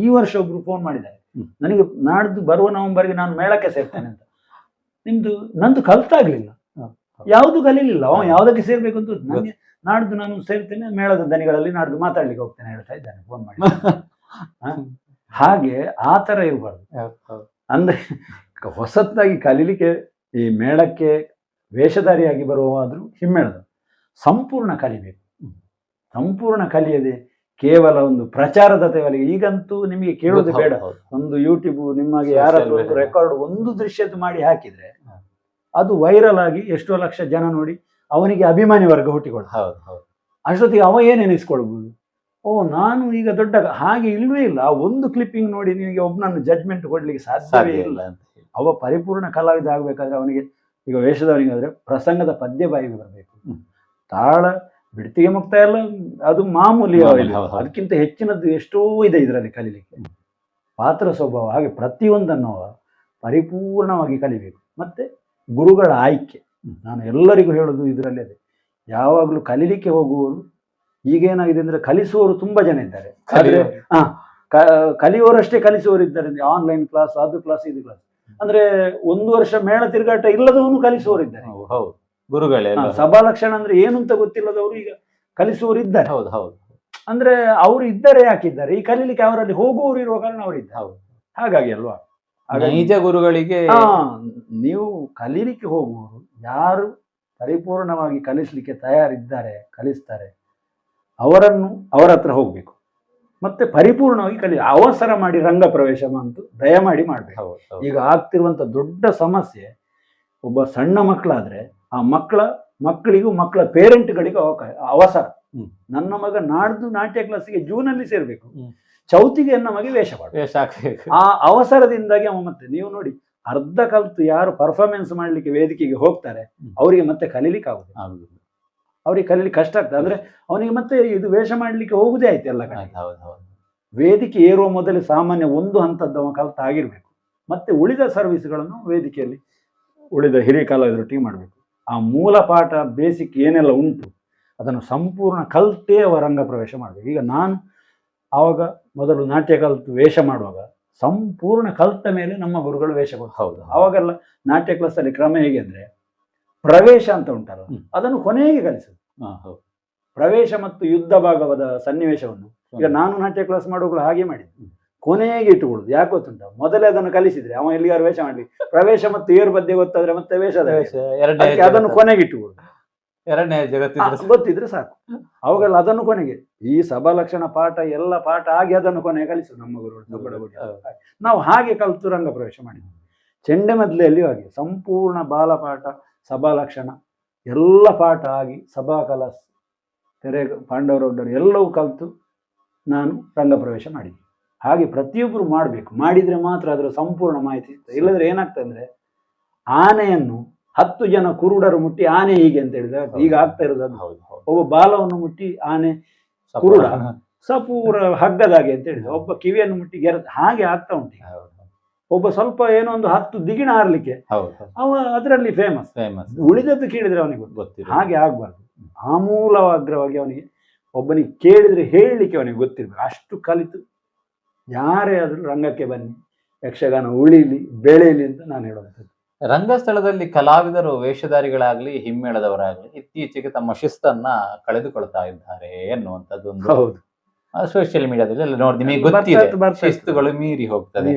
ಈ ವರ್ಷ ಒಬ್ರು ಫೋನ್ ಮಾಡಿದ್ದಾರೆ ನನಗೆ, ನಾಡ್ದು ಬರುವ ನವೆಂಬರ್ಗೆ ನಾನು ಮೇಳಕ್ಕೆ ಸೇರ್ತೇನೆ ಅಂತ. ನಂದು ಕಲ್ತಾಗ್ಲಿಲ್ಲ, ಯಾವುದು ಕಲೀಲಿಲ್ಲ. ಅವ ಯಾವುದಕ್ಕೆ ಸೇರ್ಬೇಕು ಅಂತ ನನಗೆ, ನಾಡ್ದು ನಾನು ಸೇರ್ತೇನೆ ಮೇಳದ ದನಿಗಳಲ್ಲಿ, ನಾಡ್ದು ಮಾತಾಡ್ಲಿಕ್ಕೆ ಹೋಗ್ತೇನೆ ಹೇಳ್ತಾ ಇದ್ದಾನೆ ಫೋನ್ ಮಾಡಿ. ಹಾಗೆ ಆ ಥರ ಇರಬಾರ್ದು. ಅಂದ್ರೆ ಹೊಸತ್ತಾಗಿ ಕಲೀಲಿಕ್ಕೆ ಈ ಮೇಳಕ್ಕೆ ವೇಷಧಾರಿಯಾಗಿ ಬರುವಾದ್ರೂ ಹಿಮ್ಮೇಳದ ಸಂಪೂರ್ಣ ಕಲಿಬೇಕು. ಸಂಪೂರ್ಣ ಕಲಿಯದೆ ಕೇವಲ ಒಂದು ಪ್ರಚಾರದ ತೆವಲಿಗೆ, ಈಗಂತೂ ನಿಮಗೆ ಕೇಳೋದು ಬೇಡ, ಒಂದು ಯೂಟ್ಯೂಬ್ ನಿಮಗೆ ಯಾರಾದ್ರೂ ಒಂದು ರೆಕಾರ್ಡ್ ಒಂದು ದೃಶ್ಯದ ಮಾಡಿ ಹಾಕಿದ್ರೆ ಅದು ವೈರಲ್ ಆಗಿ ಎಷ್ಟೋ ಲಕ್ಷ ಜನ ನೋಡಿ ಅವನಿಗೆ ಅಭಿಮಾನಿ ವರ್ಗ ಹುಟ್ಟಿಕೊಳ್ಳುದು. ಅಷ್ಟೊತ್ತಿಗೆ ಅವ ಏನೆನಿಸ್ಕೊಳ್ಬಹುದು, ನಾನು ಈಗ ದೊಡ್ಡ, ಹಾಗೆ ಇಲ್ವೇ ಇಲ್ಲ. ಆ ಒಂದು ಕ್ಲಿಪ್ಪಿಂಗ್ ನೋಡಿ ನಿನಗೆ ಒಬ್ಬನನ್ನು ಜಡ್ಜ್ಮೆಂಟ್ ಕೊಡ್ಲಿಕ್ಕೆ ಸಾಧ್ಯವೇ ಇಲ್ಲ. ಅವ ಪರಿಪೂರ್ಣ ಕಲಾವಿದ ಆಗ್ಬೇಕಾದ್ರೆ ಅವನಿಗೆ, ಈಗ ವೇಷದವನಿಗಾದ್ರೆ ಪ್ರಸಂಗದ ಪದ್ಯ ಬಾಯಿಗೆ ಬರಬೇಕು, ತಾಳ ಬಿಡ್ತಿಗೆ ಮುಕ್ತ ಎಲ್ಲ ಅದು ಮಾಮೂಲಿ, ಅದಕ್ಕಿಂತ ಹೆಚ್ಚಿನದ್ದು ಎಷ್ಟೋ ಇದೆ ಇದರಲ್ಲಿ ಕಲೀಲಿಕ್ಕೆ. ಪಾತ್ರ ಸ್ವಭಾವ, ಹಾಗೆ ಪ್ರತಿಯೊಂದನ್ನು ಪರಿಪೂರ್ಣವಾಗಿ ಕಲಿಬೇಕು. ಮತ್ತೆ ಗುರುಗಳ ಆಯ್ಕೆ, ನಾನು ಎಲ್ಲರಿಗೂ ಹೇಳೋದು ಇದರಲ್ಲಿ ಅದೇ. ಯಾವಾಗಲೂ ಕಲೀಲಿಕ್ಕೆ ಹೋಗುವವರು, ಈಗೇನಾಗಿದೆ ಅಂದ್ರೆ ಕಲಿಸುವವರು ತುಂಬಾ ಜನ ಇದ್ದಾರೆ, ಆದ್ರೆ ಕಲಿಯುವವರಷ್ಟೇ ಕಲಿಸುವವರು ಇದ್ದಾರೆ. ಆನ್ಲೈನ್ ಕ್ಲಾಸ್, ಅದು ಕ್ಲಾಸ್, ಇದು ಕ್ಲಾಸ್ ಅಂದ್ರೆ 1 ವರ್ಷ ಮೇಳ ತಿರುಗಾಟ ಇಲ್ಲದವನು ಕಲಿಸುವವರು ಇದ್ದಾರೆ. ಗುರುಗಳೇ ಸಭಾ ಲಕ್ಷಣ ಅಂದ್ರೆ ಏನು ಅಂತ ಗೊತ್ತಿಲ್ಲದವರು ಈಗ ಕಲಿಸುವವರು ಇದ್ದಾರೆ. ಅಂದ್ರೆ ಅವರು ಇದ್ದಾರೆ, ಯಾಕಿದ್ದಾರೆ, ಈ ಕಲೀಲಿಕ್ಕೆ ಅವರಲ್ಲಿ ಹೋಗುವವರು ಇರುವ ಕಾರಣ ಅವರಿದ್ದಾರೆ. ಹಾಗಾಗಿ ಅಲ್ವಾ, ನಿಜ ಗುರುಗಳಿಗೆ ನೀವು ಕಲೀಲಿಕ್ಕೆ ಹೋಗುವವರು ಯಾರು ಪರಿಪೂರ್ಣವಾಗಿ ಕಲಿಸ್ಲಿಕ್ಕೆ ತಯಾರಿದ್ದಾರೆ, ಕಲಿಸ್ತಾರೆ, ಅವರ ಹತ್ರ ಹೋಗ್ಬೇಕು. ಮತ್ತೆ ಪರಿಪೂರ್ಣವಾಗಿ ಅವಸರ ಮಾಡಿ ರಂಗ ಪ್ರವೇಶ ಅಂತೂ ದಯಮಾಡಿ ಮಾಡ್ಬೇಕು. ಈಗ ಆಗ್ತಿರುವಂತ ದೊಡ್ಡ ಸಮಸ್ಯೆ, ಒಬ್ಬ ಸಣ್ಣ ಮಕ್ಕಳಾದ್ರೆ ಆ ಮಕ್ಕಳಿಗೂ ಮಕ್ಕಳ ಪೇರೆಂಟ್ಗಳಿಗೂ ಅವಸರ. ನನ್ನ ಮಗ ನಾಡ್ದು ನಾಟ್ಯ ಕ್ಲಾಸಿಗೆ ಜೂನಲ್ಲಿ ಸೇರ್ಬೇಕು, ಚೌತಿಗೆ ನಮಗೆ ವೇಷ ಮಾಡಬೇಕು. ಆ ಅವಸರದಿಂದಾಗಿ ಅವ, ಮತ್ತೆ ನೀವು ನೋಡಿ, ಅರ್ಧ ಕಲ್ತು ಯಾರು ಪರ್ಫಾರ್ಮೆನ್ಸ್ ಮಾಡ್ಲಿಕ್ಕೆ ವೇದಿಕೆಗೆ ಹೋಗ್ತಾರೆ ಅವರಿಗೆ ಮತ್ತೆ ಕಲೀಲಿಕ್ಕೆ ಆಗುದಿಲ್ಲ, ಅವ್ರಿಗೆ ಕಲೀಲಿಕ್ಕೆ ಕಷ್ಟ ಆಗ್ತದೆ. ಅಂದ್ರೆ ಅವನಿಗೆ ಮತ್ತೆ ಇದು ವೇಷ ಮಾಡ್ಲಿಕ್ಕೆ ಹೋಗುದೇ ಆಯ್ತು ಎಲ್ಲ ಕಡೆ. ವೇದಿಕೆ ಏರುವ ಮೊದಲೇ ಸಾಮಾನ್ಯ ಒಂದು ಹಂತದ್ದು ಅವ ಕಲ್ತ ಆಗಿರ್ಬೇಕು. ಮತ್ತೆ ಉಳಿದ ಸರ್ವಿಸ್ಗಳನ್ನು ವೇದಿಕೆಯಲ್ಲಿ ಉಳಿದ ಹಿರಿಯ ಕಲಾವಿದರೊಟ್ಟಿಗೆ ಮಾಡಬೇಕು. ಆ ಮೂಲ ಪಾಠ ಬೇಸಿಕ್ ಏನೆಲ್ಲ ಉಂಟು ಅದನ್ನು ಸಂಪೂರ್ಣ ಕಲ್ತೇ ಅವ ರಂಗ ಪ್ರವೇಶ ಮಾಡಬೇಕು. ಈಗ ನಾನು ಆವಾಗ ಮೊದಲು ನಾಟ್ಯ ಕಲ್ತು ವೇಷ ಮಾಡುವಾಗ ಸಂಪೂರ್ಣ ಕಲ್ತ ಮೇಲೆ ನಮ್ಮ ಗುರುಗಳು ವೇಷ ಕೊಡ್ತಾರೆ. ಅವಾಗೆಲ್ಲ ನಾಟ್ಯ ಕ್ಲಾಸಲ್ಲಿ ಕ್ರಮ ಹೇಗೆ ಅಂದ್ರೆ, ಪ್ರವೇಶ ಅಂತ ಉಂಟಲ್ಲ ಅದನ್ನು ಕೊನೆಗೆ ಕಲಿಸುದು. ಪ್ರವೇಶ ಮತ್ತು ಯುದ್ಧ ಭಾಗವಾದ ಸನ್ನಿವೇಶವನ್ನು ಈಗ ನಾನು ನಾಟ್ಯ ಕ್ಲಾಸ್ ಮಾಡುವಾಗಲೂ ಹಾಗೆ ಮಾಡಿದ್ದು, ಕೊನೆಗೆ ಇಟ್ಟುಕೊಳ್ಳುದು. ಯಾಕೆ ಗೊತ್ತುಂಟ, ಮೊದಲೇ ಅದನ್ನು ಕಲಿಸಿದ್ರೆ ಅವ ಎಲ್ಲಿಗಾರು ವೇಷ ಮಾಡ್ಲಿ, ಪ್ರವೇಶ ಮತ್ತು ಏರು ಬದ್ದೆ ಗೊತ್ತಾದ್ರೆ ಮತ್ತೆ ವೇಷದ ಅದನ್ನು ಕೊನೆಗೆ ಇಟ್ಟುಕೊಳ್ಳುದು. ಎರಡನೇ ಜಗತ್ತಿನ ಗೊತ್ತಿದ್ರೆ ಸಾಕು. ಅವಾಗೆಲ್ಲ ಅದನ್ನು ಕೊನೆಗೆ ಈ ಸಭಾಲಕ್ಷಣ ಪಾಠ ಎಲ್ಲ ಪಾಠ ಆಗಿ ಅದನ್ನು ಕೊನೆಗೆ ಕಲಿಸು ನಮ್ಮ ಗುರುಗಳು. ನಾವು ಹಾಗೆ ಕಲಿತು ರಂಗ ಪ್ರವೇಶ ಮಾಡಿದ್ವಿ. ಚೆಂಡೆಮದ್ಲೆಯಲ್ಲಿಯೂ ಹಾಗೆ ಸಂಪೂರ್ಣ ಬಾಲಪಾಠ ಸಭಾಲಕ್ಷಣ ಎಲ್ಲ ಪಾಠ ಆಗಿ ಸಭಾ ಕಲಸ್ ತೆರೆ ಪಾಂಡವರೊಡ್ಡರು ಎಲ್ಲವೂ ಕಲಿತು ನಾನು ರಂಗ ಪ್ರವೇಶ ಮಾಡಿದ್ದೆ. ಹಾಗೆ ಪ್ರತಿಯೊಬ್ಬರು ಮಾಡಬೇಕು, ಮಾಡಿದರೆ ಮಾತ್ರ ಅದರ ಸಂಪೂರ್ಣ ಮಾಹಿತಿ ಸಿಗ್ತದೆ. ಇಲ್ಲದ್ರೆ ಏನಾಗ್ತದೆ ಅಂದರೆ ಆನೆಯನ್ನು 10 ಜನ ಕುರುಡರು ಮುಟ್ಟಿ ಆನೆ ಹೀಗೆ ಅಂತ ಹೇಳಿದ್ರೆ ಈಗ ಆಗ್ತಾ ಇರೋದು ಅದು. ಒಬ್ಬ ಬಾಲವನ್ನು ಮುಟ್ಟಿ ಆನೆ ಕುರುಡ ಸಪೂರ ಹಗ್ಗದಾಗೆ ಅಂತ ಹೇಳಿದ್ರೆ, ಒಬ್ಬ ಕಿವಿಯನ್ನು ಮುಟ್ಟಿ ಹಾಗೆ ಆಗ್ತಾ ಉಂಟು. ಒಬ್ಬ ಸ್ವಲ್ಪ ಏನೋ ಒಂದು 10 ದಿಗಿಣ ಹಾರ್ಲಿಕ್ಕೆ ಅವ ಅದರಲ್ಲಿ ಫೇಮಸ್. ಉಳಿದದ್ದು ಕೇಳಿದ್ರೆ ಅವನಿಗೆ ಗೊತ್ತಿಲ್ಲ. ಹಾಗೆ ಆಗ್ಬಾರ್ದು. ಆಮೂಲಾಗ್ರವಾಗಿ ಅವನಿಗೆ ಒಬ್ಬನಿಗೆ ಕೇಳಿದ್ರೆ ಹೇಳಲಿಕ್ಕೆ ಅವನಿಗೆ ಗೊತ್ತಿರ್ಬೇಕು. ಅಷ್ಟು ಕಲಿತು ಯಾರೇ ಆದರೂ ರಂಗಕ್ಕೆ ಬನ್ನಿ, ಯಕ್ಷಗಾನ ಉಳಿಲಿ ಬೆಳೆಯಲಿ ಅಂತ ನಾನು ಹೇಳುವಂಥದ್ದು. ರಂಗಸ್ಥಳದಲ್ಲಿ ಕಲಾವಿದರು ವೇಷಧಾರಿಗಳಾಗ್ಲಿ ಹಿಮ್ಮೇಳದವರಾಗ್ಲಿ ಇತ್ತೀಚೆಗೆ ತಮ್ಮ ಶಿಸ್ತನ್ನ ಕಳೆದುಕೊಳ್ತಾ ಇದ್ದಾರೆ ಎನ್ನುವಂಥದ್ದು ಒಂದು ಹೌದು. ಸೋಷಿಯಲ್ ಮೀಡಿಯಾದಲ್ಲಿ ಎಲ್ಲ ನೋಡಿ ನಿಮಗೆ ಗೊತ್ತಿದೆ. ಶಿಸ್ತುಗಳು ಮೀರಿ ಹೋಗ್ತದೆ,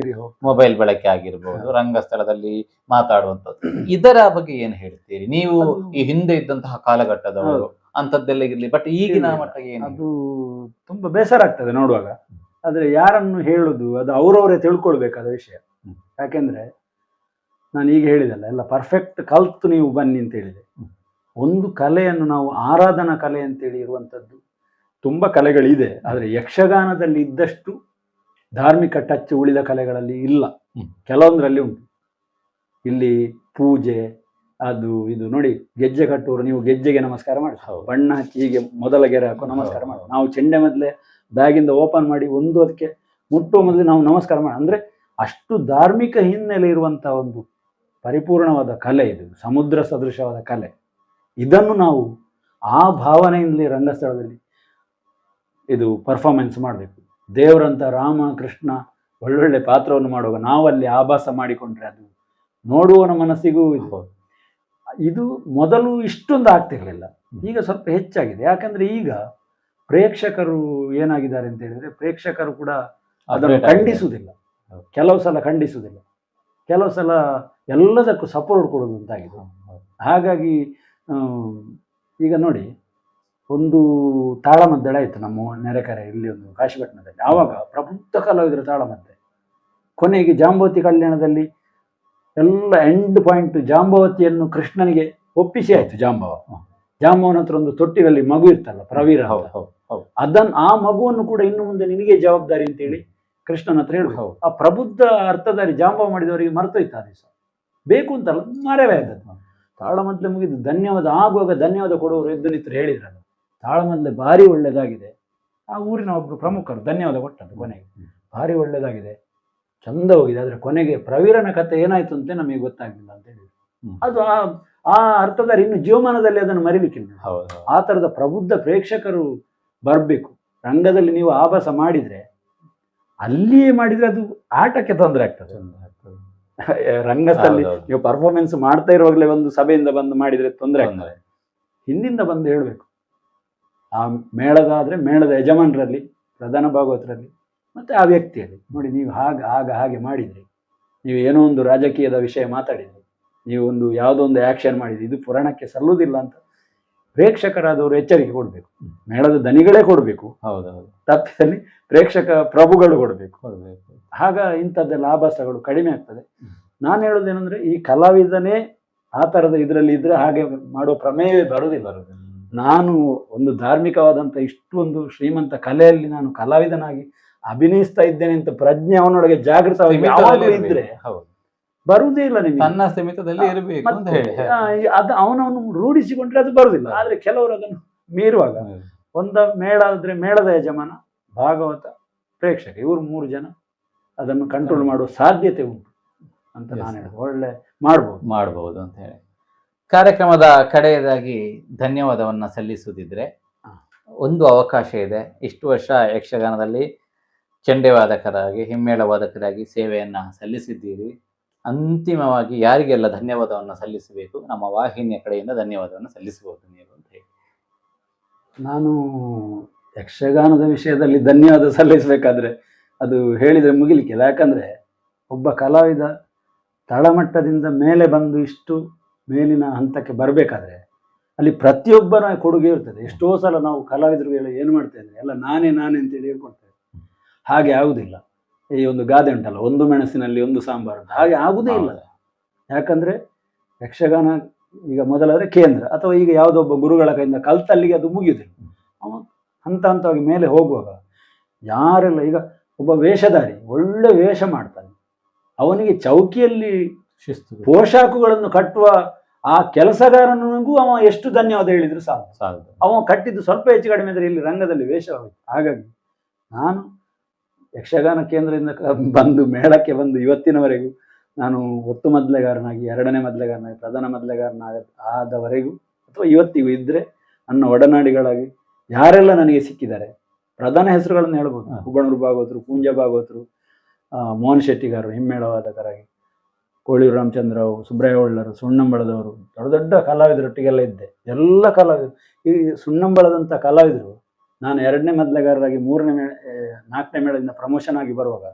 ಮೊಬೈಲ್ ಬಳಕೆ ಆಗಿರ್ಬೋದು, ರಂಗಸ್ಥಳದಲ್ಲಿ ಮಾತಾಡುವಂಥದ್ದು. ಇದರ ಬಗ್ಗೆ ಏನ್ ಹೇಳ್ತೀರಿ ನೀವು? ಈ ಹಿಂದೆ ಇದ್ದಂತಹ ಕಾಲಘಟ್ಟದವರು ಅಂತದ್ದೆಲ್ಲ ಇರ್ಲಿ, ಬಟ್ ಈಗಿನ ಮಟ್ಟಿಗೆ ಏನು? ಅದು ತುಂಬಾ ಬೇಸರ ಆಗ್ತದೆ ನೋಡುವಾಗ. ಆದ್ರೆ ಯಾರನ್ನು ಹೇಳುದು ಅದು ಅವರವರೇ ತಿಳ್ಕೊಳ್ಬೇಕಾದ ವಿಷಯ. ಯಾಕೆಂದ್ರೆ ನಾನು ಈಗ ಹೇಳಿದಲ್ಲ, ಎಲ್ಲ ಪರ್ಫೆಕ್ಟ್ ಕಲ್ತು ನೀವು ಬನ್ನಿ ಅಂತ ಹೇಳಿದೆ. ಒಂದು ಕಲೆಯನ್ನು ನಾವು ಆರಾಧನಾ ಕಲೆ ಅಂತೇಳಿ ಇರುವಂಥದ್ದು ತುಂಬ ಕಲೆಗಳಿದೆ. ಆದರೆ ಯಕ್ಷಗಾನದಲ್ಲಿ ಇದ್ದಷ್ಟು ಧಾರ್ಮಿಕ ಟಚ್ ಉಳಿದ ಕಲೆಗಳಲ್ಲಿ ಇಲ್ಲ. ಕೆಲವೊಂದರಲ್ಲಿ ಉಂಟು. ಇಲ್ಲಿ ಪೂಜೆ ಅದು ಇದು ನೋಡಿ, ಗೆಜ್ಜೆ ಕಟ್ಟುವರು, ನೀವು ಗೆಜ್ಜೆಗೆ ನಮಸ್ಕಾರ ಮಾಡಿ, ಬಣ್ಣ ಹಚ್ಚಿ ಹೀಗೆ ಮೊದಲ ಗೆರೆ ಹಾಕೋ ನಮಸ್ಕಾರ ಮಾಡಿ. ನಾವು ಚೆಂಡೆ ಮೊದಲೇ ಬ್ಯಾಗಿಂದ ಓಪನ್ ಮಾಡಿ ಒಂದು ಅದಕ್ಕೆ ಮುಟ್ಟುವ ಮೊದಲೇ ನಾವು ನಮಸ್ಕಾರ ಮಾಡಿ. ಅಂದರೆ ಅಷ್ಟು ಧಾರ್ಮಿಕ ಹಿನ್ನೆಲೆ ಇರುವಂಥ ಒಂದು ಪರಿಪೂರ್ಣವಾದ ಕಲೆ ಇದು, ಸಮುದ್ರ ಸದೃಶವಾದ ಕಲೆ. ಇದನ್ನು ನಾವು ಆ ಭಾವನೆಯಿಂದಲೇ ರಂಗಸ್ಥಳದಲ್ಲಿ ಇದು ಪರ್ಫಾರ್ಮೆನ್ಸ್ ಮಾಡಬೇಕು. ದೇವರಂತ ರಾಮ ಕೃಷ್ಣ ಒಳ್ಳೊಳ್ಳೆ ಪಾತ್ರವನ್ನು ಮಾಡುವಾಗ ನಾವಲ್ಲಿ ಆಭಾಸ ಮಾಡಿಕೊಂಡ್ರೆ ಅದು ನೋಡುವವನ ಮನಸ್ಸಿಗೂ ಇದು ಮೊದಲು ಇಷ್ಟೊಂದು ಆಗ್ತಿರ್ಲಿಲ್ಲ, ಈಗ ಸ್ವಲ್ಪ ಹೆಚ್ಚಾಗಿದೆ. ಯಾಕಂದ್ರೆ ಈಗ ಪ್ರೇಕ್ಷಕರು ಏನಾಗಿದ್ದಾರೆ ಅಂತ ಹೇಳಿದ್ರೆ, ಪ್ರೇಕ್ಷಕರು ಕೂಡ ಅದನ್ನು ಖಂಡಿಸುವುದಿಲ್ಲ. ಕೆಲವು ಸಲ ಖಂಡಿಸುವುದಿಲ್ಲ, ಕೆಲವು ಸಲ ಎಲ್ಲದಕ್ಕೂ ಸಪೋರ್ಟ್ ಕೊಡೋದು ಅಂತಾಗಿದೆ. ಹಾಗಾಗಿ ಈಗ ನೋಡಿ, ಒಂದು ತಾಳಮದ್ದಳೆ ಆಯಿತು ನಮ್ಮ ನೆರೆಕರೆ ಇಲ್ಲಿ ಒಂದು ಕಾಶಿಪಟ್ಟಣದಲ್ಲಿ. ಆವಾಗ ಪ್ರಬುದ್ಧ ಕಲಾವಿದರು ತಾಳಮದ್ದೆ. ಕೊನೆಗೆ ಜಾಂಬವತಿ ಕಲ್ಯಾಣದಲ್ಲಿ ಎಲ್ಲ ಎಂಡ್ ಪಾಯಿಂಟ್ ಜಾಂಬವತಿಯನ್ನು ಕೃಷ್ಣನಿಗೆ ಒಪ್ಪಿಸಿ ಆಯ್ತು. ಜಾಂಬವನ ಹತ್ರ ಒಂದು ತೊಟ್ಟಿನಲ್ಲಿ ಮಗು ಇರ್ತಲ್ಲ ಪ್ರವೀರ, ಆ ಮಗುವನ್ನು ಕೂಡ ಇನ್ನು ಮುಂದೆ ನಿನಗೆ ಜವಾಬ್ದಾರಿ ಅಂತೇಳಿ ಕೃಷ್ಣನ ಹತ್ರ ಹೇಳ್ಬೇಕು. ಆ ಪ್ರಬುದ್ಧ ಅರ್ಥಧಾರಿ ಜಾಂಬವ ಮಾಡಿದವರಿಗೆ ಮರ್ತೋಯ್ತು. ಆ ದಿವಸ ಬೇಕು ಅಂತಲ್ಲ, ಮರವೇ ಆದದ್ದು. ತಾಳಮದ್ಲೆ ಮುಗಿದು ಧನ್ಯವಾದ ಆಗುವಾಗ ಧನ್ಯವಾದ ಕೊಡುವವರು ಎದ್ದು ನಿಂತರು ಹೇಳಿದ್ರಲ್ಲ, ತಾಳಮದ್ಲೆ ಭಾರಿ ಒಳ್ಳೇದಾಗಿದೆ. ಆ ಊರಿನ ಒಬ್ರು ಪ್ರಮುಖರು ಧನ್ಯವಾದ ಕೊಟ್ಟದ್ದು ಕೊನೆಗೆ, ಭಾರಿ ಒಳ್ಳೇದಾಗಿದೆ, ಚಂದ ಹೋಗಿದೆ. ಆದ್ರೆ ಕೊನೆಗೆ ಪ್ರವೀರನ ಕಥೆ ಏನಾಯ್ತು ಅಂತ ನಮಗೆ ಗೊತ್ತಾಗ್ಲಿಲ್ಲ ಅಂತ ಹೇಳಿದ್ರು. ಅದು ಆ ಅರ್ಥಧಾರಿ ಇನ್ನು ಜೀವಮಾನದಲ್ಲಿ ಅದನ್ನು ಮರಿಲಿಕ್ಕಿಲ್ಲ. ಆ ತರದ ಪ್ರಬುದ್ಧ ಪ್ರೇಕ್ಷಕರು ಬರ್ಬೇಕು. ರಂಗದಲ್ಲಿ ನೀವು ಆಭಾಸ ಮಾಡಿದ್ರೆ, ಅಲ್ಲಿಯೇ ಮಾಡಿದ್ರೆ ಅದು ಆಟಕ್ಕೆ ತೊಂದರೆ ಆಗ್ತದೆ. ರಂಗಸ್ಥಳದಲ್ಲಿ ನೀವು ಪರ್ಫಾರ್ಮೆನ್ಸ್ ಮಾಡ್ತಾ ಇರುವಾಗಲೇ ಒಂದು ಸಭೆಯಿಂದ ಬಂದು ಮಾಡಿದ್ರೆ ತೊಂದರೆ ಆಗ್ತದೆ. ಹಿಂದಿಂದ ಬಂದು ಹೇಳ್ಬೇಕು. ಆ ಮೇಳದಾದ್ರೆ ಮೇಳದ ಯಜಮಾನರಲ್ಲಿ, ಪ್ರಧಾನ ಭಾಗವತರಲ್ಲಿ, ಮತ್ತೆ ಆ ವ್ಯಕ್ತಿಯಲ್ಲಿ ನೋಡಿ, ನೀವು ಹಾಗೆ ಮಾಡಿದ್ರಿ, ನೀವು ಏನೋ ಒಂದು ರಾಜಕೀಯದ ವಿಷಯ ಮಾತಾಡಿದ್ರಿ, ನೀವು ಒಂದು ಯಾವುದೋ ಒಂದು ಆ್ಯಕ್ಷನ್ ಮಾಡಿದ್ರಿ, ಇದು ಪುರಾಣಕ್ಕೆ ಸಲ್ಲುವುದಿಲ್ಲ ಅಂತ ಪ್ರೇಕ್ಷಕರಾದವರು ಎಚ್ಚರಿಕೆ ಕೊಡಬೇಕು. ಮೇಳದ ದನಿಗಳೇ ಕೊಡಬೇಕು. ಹೌದೌದು. ತಪ್ಪಿದಲ್ಲಿ ಪ್ರೇಕ್ಷಕ ಪ್ರಭುಗಳು ಕೊಡಬೇಕು. ಆಗ ಇಂಥದ್ದೆಲ್ಲ ಆಭಾಸಗಳು ಕಡಿಮೆ ಆಗ್ತದೆ. ನಾನು ಹೇಳೋದೇನೆಂದ್ರೆ, ಈ ಕಲಾವಿದನೇ ಆ ಥರದ ಇದರಲ್ಲಿ ಇದ್ರೆ ಹಾಗೆ ಮಾಡೋ ಪ್ರಮೇಯವೇ ಬರುವುದಿಲ್ಲ. ನಾನು ಒಂದು ಧಾರ್ಮಿಕವಾದಂಥ ಇಷ್ಟೊಂದು ಶ್ರೀಮಂತ ಕಲೆಯಲ್ಲಿ ನಾನು ಕಲಾವಿದನಾಗಿ ಅಭಿನಯಿಸ್ತಾ ಇದ್ದೇನೆ ಅಂತ ಪ್ರಜ್ಞೆ ಅವನೊಳಗೆ ಜಾಗೃತವಾಗಿ ಇದ್ರೆ ಬರುವುದೇ ಇಲ್ಲ. ನಿಮಗೆ ತನ್ನ ಸೀಮಿತದಲ್ಲಿ ಇರಬೇಕು ಅಂತ ಹೇಳಿ ಅದು ಅವನವನು ರೂಢಿಸಿಕೊಂಡ್ರೆ ಅದು ಬರುವುದಿಲ್ಲ. ಆದ್ರೆ ಕೆಲವರು ಅದನ್ನು ಮೀರುವಾಗ, ಒಂದ ಮೇಳ ಆದ್ರೆ ಮೇಳದ ಯಜಮಾನ, ಭಾಗವತ, ಪ್ರೇಕ್ಷಕ, ಇವರು 3 ಜನ ಅದನ್ನು ಕಂಟ್ರೋಲ್ ಮಾಡುವ ಸಾಧ್ಯತೆ ಉಂಟು ಅಂತ ನಾನು ಹೇಳುದು. ಒಳ್ಳೆ ಮಾಡಬಹುದು ಅಂತ ಹೇಳಿ. ಕಾರ್ಯಕ್ರಮದ ಕಡೆಯದಾಗಿ ಧನ್ಯವಾದವನ್ನ ಸಲ್ಲಿಸುತ್ತಿದ್ರೆ, ಒಂದು ಅವಕಾಶ ಇದೆ. ಇಷ್ಟು ವರ್ಷ ಯಕ್ಷಗಾನದಲ್ಲಿ ಚೆಂಡೆ ವಾದಕರಾಗಿ, ಹಿಮ್ಮೇಳ ವಾದಕರಾಗಿ ಸೇವೆಯನ್ನ ಸಲ್ಲಿಸಿದ್ದೀರಿ. ಅಂತಿಮವಾಗಿ ಯಾರಿಗೆಲ್ಲ ಧನ್ಯವಾದವನ್ನು ಸಲ್ಲಿಸಬೇಕು, ನಮ್ಮ ವಾಹಿನಿಯ ಕಡೆಯಿಂದ ಧನ್ಯವಾದವನ್ನು ಸಲ್ಲಿಸಬಹುದು ನೀವು ಅಂತ ಹೇಳಿ. ನಾನು ಯಕ್ಷಗಾನದ ವಿಷಯದಲ್ಲಿ ಧನ್ಯವಾದ ಸಲ್ಲಿಸಬೇಕಾದ್ರೆ ಅದು ಹೇಳಿದರೆ ಮುಗಿಲಿಕ್ಕಿಲ್ಲ. ಯಾಕಂದರೆ ಒಬ್ಬ ಕಲಾವಿದ ತಳಮಟ್ಟದಿಂದ ಮೇಲೆ ಬಂದು ಇಷ್ಟು ಮೇಲಿನ ಹಂತಕ್ಕೆ ಬರಬೇಕಾದ್ರೆ ಅಲ್ಲಿ ಪ್ರತಿಯೊಬ್ಬರ ಕೊಡುಗೆ ಇರ್ತದೆ. ಎಷ್ಟೋ ಸಲ ನಾವು ಕಲಾವಿದರುಗಳು ಏನು ಮಾಡ್ತಾ ಇದ್ರೆ ಎಲ್ಲ ನಾನೇ ಅಂತೇಳಿ ಹೇಳ್ಕೊಳ್ತೇವೆ. ಹಾಗೆ ಆಗುದಿಲ್ಲ. ಈ ಒಂದು ಗಾದೆ ಉಂಟಲ್ಲ, ಒಂದು ಮೆಣಸಿನಲ್ಲಿ ಒಂದು ಸಾಂಬಾರು ಅಂತ, ಹಾಗೆ ಆಗುದೇ ಇಲ್ಲ. ಯಾಕಂದ್ರೆ ಯಕ್ಷಗಾನ ಈಗ ಮೊದಲಾದ್ರೆ ಕೇಂದ್ರ ಅಥವಾ ಈಗ ಯಾವುದೋ ಒಬ್ಬ ಗುರುಗಳ ಕೈಯಿಂದ ಕಲ್ತಲ್ಲಿಗೆ ಅದು ಮುಗಿಯುದಿಲ್ಲ. ಅವ ಹಂತ ಹಂತವಾಗಿ ಮೇಲೆ ಹೋಗುವಾಗ ಯಾರೆಲ್ಲ ಈಗ ಒಬ್ಬ ವೇಷಧಾರಿ ಒಳ್ಳೆ ವೇಷ ಮಾಡ್ತಾನೆ, ಅವನಿಗೆ ಚೌಕಿಯಲ್ಲಿ ಪೋಷಾಕುಗಳನ್ನು ಕಟ್ಟುವ ಆ ಕೆಲಸಗಾರನಿಗೂ ಅವ ಎಷ್ಟು ಧನ್ಯವಾದ ಹೇಳಿದ್ರು ಸಾಕು. ಅವ ಕಟ್ಟಿದ್ದು ಸ್ವಲ್ಪ ಹೆಚ್ಚು ಕಡಿಮೆ ಇದ್ರೆ ಇಲ್ಲಿ ರಂಗದಲ್ಲಿ ವೇಷ ಹೋಯ್ತು. ಹಾಗಾಗಿ ನಾನು ಯಕ್ಷಗಾನ ಕೇಂದ್ರದಿಂದ ಬಂದು ಮೇಳಕ್ಕೆ ಬಂದು ಇವತ್ತಿನವರೆಗೂ ನಾನು ಒತ್ತು ಮದ್ಲೆಗಾರನಾಗಿ, ಎರಡನೇ ಮದ್ಲೆಗಾರನಾಗಿ, ಪ್ರಧಾನ ಆದವರೆಗೂ ಅಥವಾ ಇವತ್ತಿಗೂ ಇದ್ರೆ ನನ್ನ ಒಡನಾಡಿಗಳಾಗಿ ಯಾರೆಲ್ಲ ನನಗೆ ಸಿಕ್ಕಿದ್ದಾರೆ, ಪ್ರಧಾನ ಹೆಸರುಗಳನ್ನು ಹೇಳ್ಬೋದು. ಹುಬ್ಬಣ್ಣೂರು ಭಾಗವತರು, ಪೂಂಜ ಭಾಗವತರು, ಮೋಹನ್ ಶೆಟ್ಟಿಗಾರರು ಹಿಮ್ಮೇಳವಾದಕರಾಗಿ, ಕೋಳೂರು ರಾಮಚಂದ್ರರಾವ್, ಸುಬ್ರಾಯ ಒಳ್ಳರು, ಸುಣ್ಣಂಬಳದವರು, ದೊಡ್ಡ ದೊಡ್ಡ ಕಲಾವಿದರೊಟ್ಟಿಗೆಲ್ಲ ಇದ್ದೆ. ಎಲ್ಲ ಕಲಾವಿದರು, ಈ ಸುಣ್ಣಂಬಳದಂಥ ಕಲಾವಿದರು ನಾನು ಎರಡನೇ ಮದ್ಲೆಗಾರರಾಗಿ 4ನೇ ಮೇಳದಿಂದ ಪ್ರಮೋಷನ್ ಆಗಿ ಬರುವಾಗ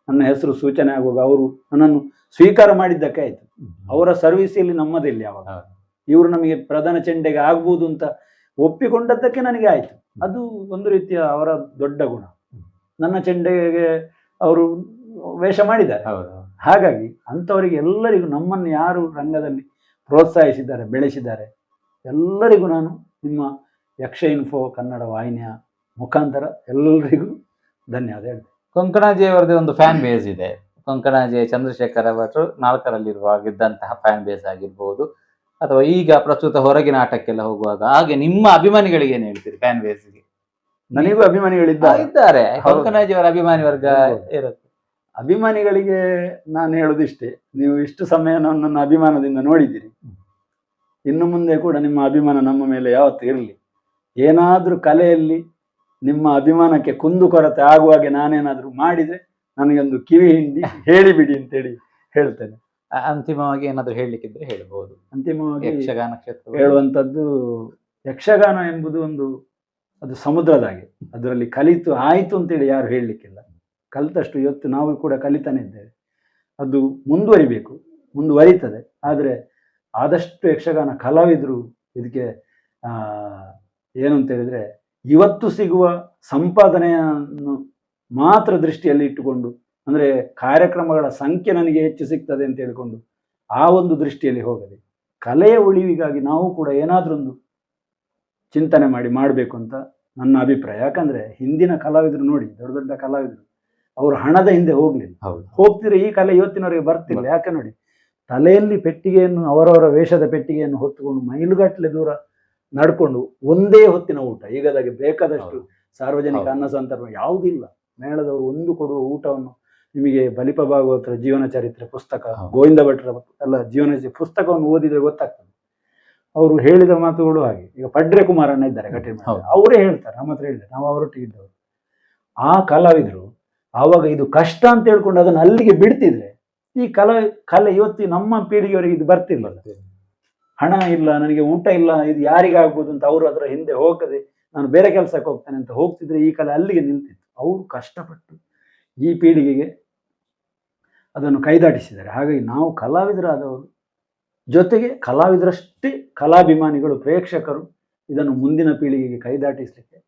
ನನ್ನ ಹೆಸರು ಸೂಚನೆ ಆಗುವಾಗ ಅವರು ನನ್ನನ್ನು ಸ್ವೀಕಾರ ಮಾಡಿದ್ದಕ್ಕೆ ಆಯ್ತು. ಅವರ ಸರ್ವಿಸಲ್ಲಿ ನಮ್ಮದಿಲ್ಲ ಯಾವಾಗ ಇವರು ನಮಗೆ ಪ್ರಧಾನ ಚೆಂಡೆಗೆ ಆಗ್ಬೋದು ಅಂತ ಒಪ್ಪಿಕೊಂಡದ್ದಕ್ಕೆ ನನಗೆ ಆಯ್ತು. ಅದು ಒಂದು ರೀತಿಯ ಅವರ ದೊಡ್ಡ ಗುಣ. ನನ್ನ ಚೆಂಡೆಗೆ ಅವರು ವೇಷ ಮಾಡಿದ್ದಾರೆ. ಹಾಗಾಗಿ ಅಂಥವರಿಗೆ ಎಲ್ಲರಿಗೂ, ನಮ್ಮನ್ನು ಯಾರು ರಂಗದಲ್ಲಿ ಪ್ರೋತ್ಸಾಹಿಸಿದ್ದಾರೆ, ಬೆಳೆಸಿದ್ದಾರೆ, ಎಲ್ಲರಿಗೂ ನಾನು ನಿಮ್ಮ ಯಕ್ಷ ಇನ್ಫೋ ಕನ್ನಡ ವಾಹಿನಿಯ ಮುಖಾಂತರ ಎಲ್ಲರಿಗೂ ಧನ್ಯವಾದ ಹೇಳ್ತೇನೆ. ಕೊಂಕಣಾಜಿ ಅವರದೇ ಒಂದು ಫ್ಯಾನ್ ಬೇಸ್ ಇದೆ. ಕೊಂಕಣಾಜಿ ಚಂದ್ರಶೇಖರ ಭಟ್ರು 4ರಲ್ಲಿರುವಾಗಿದ್ದಂತಹ ಫ್ಯಾನ್ ಬೇಸ್ ಆಗಿರ್ಬೋದು, ಅಥವಾ ಈಗ ಪ್ರಸ್ತುತ ಹೊರಗಿನ ಆಟಕ್ಕೆಲ್ಲ ಹೋಗುವಾಗ, ಹಾಗೆ ನಿಮ್ಮ ಅಭಿಮಾನಿಗಳಿಗೆ ಏನ್ ಹೇಳ್ತೀರಿ? ಫ್ಯಾನ್ ಬೇಸ್ಗೆ ನನಗೂ ಅಭಿಮಾನಿಗಳಿದ್ದಾರೆ. ಕೊಂಕಣಾಜಿ ಅವರ ಅಭಿಮಾನಿ ವರ್ಗ ಇರುತ್ತೆ. ಅಭಿಮಾನಿಗಳಿಗೆ ನಾನು ಹೇಳುದಿಷ್ಟೇ, ನೀವು ಇಷ್ಟು ಸಮಯ ನನ್ನ ಅಭಿಮಾನದಿಂದ ನೋಡಿದ್ದೀರಿ, ಇನ್ನು ಮುಂದೆ ಕೂಡ ನಿಮ್ಮ ಅಭಿಮಾನ ನಮ್ಮ ಮೇಲೆ ಯಾವತ್ತೂ ಇರಲಿ. ಏನಾದ್ರೂ ಕಲೆಯಲ್ಲಿ ನಿಮ್ಮ ಅಭಿಮಾನಕ್ಕೆ ಕುಂದುಕೊರತೆ ಆಗುವಾಗೆ ನಾನೇನಾದ್ರೂ ಮಾಡಿದ್ರೆ ನನಗೊಂದು ಕಿವಿ ಹಿಂಡಿ ಹೇಳಿಬಿಡಿ ಅಂತೇಳಿ ಹೇಳ್ತೇನೆ. ಅಂತಿಮವಾಗಿ ಏನಾದ್ರು ಹೇಳಲಿಕ್ಕಿದ್ರೆ ಹೇಳ್ಬಹುದು. ಅಂತಿಮವಾಗಿ ಯಕ್ಷಗಾನ ಕ್ಷೇತ್ರ ಹೇಳುವಂಥದ್ದು, ಯಕ್ಷಗಾನ ಎಂಬುದು ಅದು ಸಮುದ್ರದಾಗೆ, ಅದರಲ್ಲಿ ಕಲಿತು ಆಯ್ತು ಅಂತೇಳಿ ಯಾರು ಹೇಳಲಿಕ್ಕಿಲ್ಲ. ಕಲಿತಷ್ಟು ಇವತ್ತು ನಾವು ಕೂಡ ಕಲಿತಾನೆ ಇದ್ದೇವೆ. ಅದು ಮುಂದುವರಿಬೇಕು, ಮುಂದುವರಿತದೆ. ಆದರೆ ಆದಷ್ಟು ಯಕ್ಷಗಾನ ಕಲಾವಿದರು ಇದಕ್ಕೆ ಏನು ಅಂತ ಹೇಳಿದ್ರೆ, ಇವತ್ತು ಸಿಗುವ ಸಂಪಾದನೆಯನ್ನು ಮಾತ್ರ ದೃಷ್ಟಿಯಲ್ಲಿ ಇಟ್ಟುಕೊಂಡು, ಅಂದರೆ ಕಾರ್ಯಕ್ರಮಗಳ ಸಂಖ್ಯೆ ನನಗೆ ಹೆಚ್ಚು ಸಿಗ್ತದೆ ಅಂತ ಹೇಳಿಕೊಂಡು ಆ ಒಂದು ದೃಷ್ಟಿಯಲ್ಲಿ ಹೋಗದೆ, ಕಲೆಯ ಉಳಿವಿಗಾಗಿ ನಾವು ಕೂಡ ಏನಾದ್ರೊಂದು ಚಿಂತನೆ ಮಾಡಬೇಕು ಅಂತ ನನ್ನ ಅಭಿಪ್ರಾಯ. ಯಾಕಂದ್ರೆ ಹಿಂದಿನ ಕಲಾವಿದರು ನೋಡಿ, ದೊಡ್ಡ ದೊಡ್ಡ ಕಲಾವಿದರು, ಅವರು ಹಣದ ಹಿಂದೆ ಹೋಗ್ಲಿಲ್ಲ. ಹೋಗ್ತಿದ್ರೆ ಈ ಕಲೆ ಇವತ್ತಿನವರೆಗೆ ಬರ್ತಿಲ್ಲ. ಯಾಕೆ ನೋಡಿ, ತಲೆಯಲ್ಲಿ ಪೆಟ್ಟಿಗೆಯನ್ನು, ಅವರವರ ವೇಷದ ಪೆಟ್ಟಿಗೆಯನ್ನು ಹೊತ್ತುಕೊಂಡು ಮೈಲುಗಟ್ಟಲೆ ದೂರ ನಡ್ಕೊಂಡು ಒಂದೇ ಹೊತ್ತಿನ ಊಟ. ಈಗದಾಗೆ ಬೇಕಾದಷ್ಟು ಸಾರ್ವಜನಿಕ ಅನ್ನ ಸಂದರ್ಭ ಯಾವುದಿಲ್ಲ. ಮೇಳದವರು ಒಂದು ಕೊಡುವ ಊಟವನ್ನು ನಿಮಗೆ ಬಲಿಪ ಭಾಗವತರ ಜೀವನ ಚರಿತ್ರೆ ಪುಸ್ತಕ, ಗೋವಿಂದ ಭಟ್ರ ಎಲ್ಲ ಜೀವನ ಪುಸ್ತಕವನ್ನು ಓದಿದ್ರೆ ಗೊತ್ತಾಗ್ತದೆ. ಅವರು ಹೇಳಿದ ಮಾತುಗಳು ಹಾಗೆ. ಈಗ ಪಡ್ರೆ ಕುಮಾರಣ್ಣ ಇದ್ದಾರೆ ಕಟೀಲ್, ಅವರೇ ಹೇಳ್ತಾರೆ, ನಮ್ಮ ಹತ್ರ ಹೇಳಿದ್ದಾರೆ, ನಾವು ಅವರೊಟ್ಟಿಗೆ ಇದ್ದವರು. ಆ ಕಲಾವಿದರು ಆವಾಗ ಇದು ಕಷ್ಟ ಅಂತ ಹೇಳ್ಕೊಂಡು ಅದನ್ನು ಅಲ್ಲಿಗೆ ಬಿಡ್ತಿದ್ರೆ ಈ ಕಲೆ ಇವತ್ತು ನಮ್ಮ ಪೀಳಿಗೆಯವರಿಗೆ ಇದು ಬರ್ತಿರ್ಲಿಲ್ಲ. ಹಣ ಇಲ್ಲ, ನನಗೆ ಊಟ ಇಲ್ಲ, ಇದು ಯಾರಿಗಾಗ್ಬೋದು ಅಂತ ಅವರು ಅದರ ಹಿಂದೆ ಹೋಗದೆ ನಾನು ಬೇರೆ ಕೆಲಸಕ್ಕೆ ಹೋಗ್ತೇನೆ ಅಂತ ಹೋಗ್ತಿದ್ರೆ ಈ ಕಲೆ ಅಲ್ಲಿಗೆ ನಿಲ್ತಿತ್ತು. ಅವರು ಕಷ್ಟಪಟ್ಟು ಈ ಪೀಳಿಗೆಗೆ ಅದನ್ನು ಕೈದಾಟಿಸಿದ್ದಾರೆ. ಹಾಗಾಗಿ ನಾವು ಕಲಾವಿದರಾದವರು ಜೊತೆಗೆ ಕಲಾವಿದರಷ್ಟೇ ಕಲಾಭಿಮಾನಿಗಳು, ಪ್ರೇಕ್ಷಕರು ಇದನ್ನು ಮುಂದಿನ ಪೀಳಿಗೆಗೆ ಕೈದಾಟಿಸಲಿಕ್ಕೆ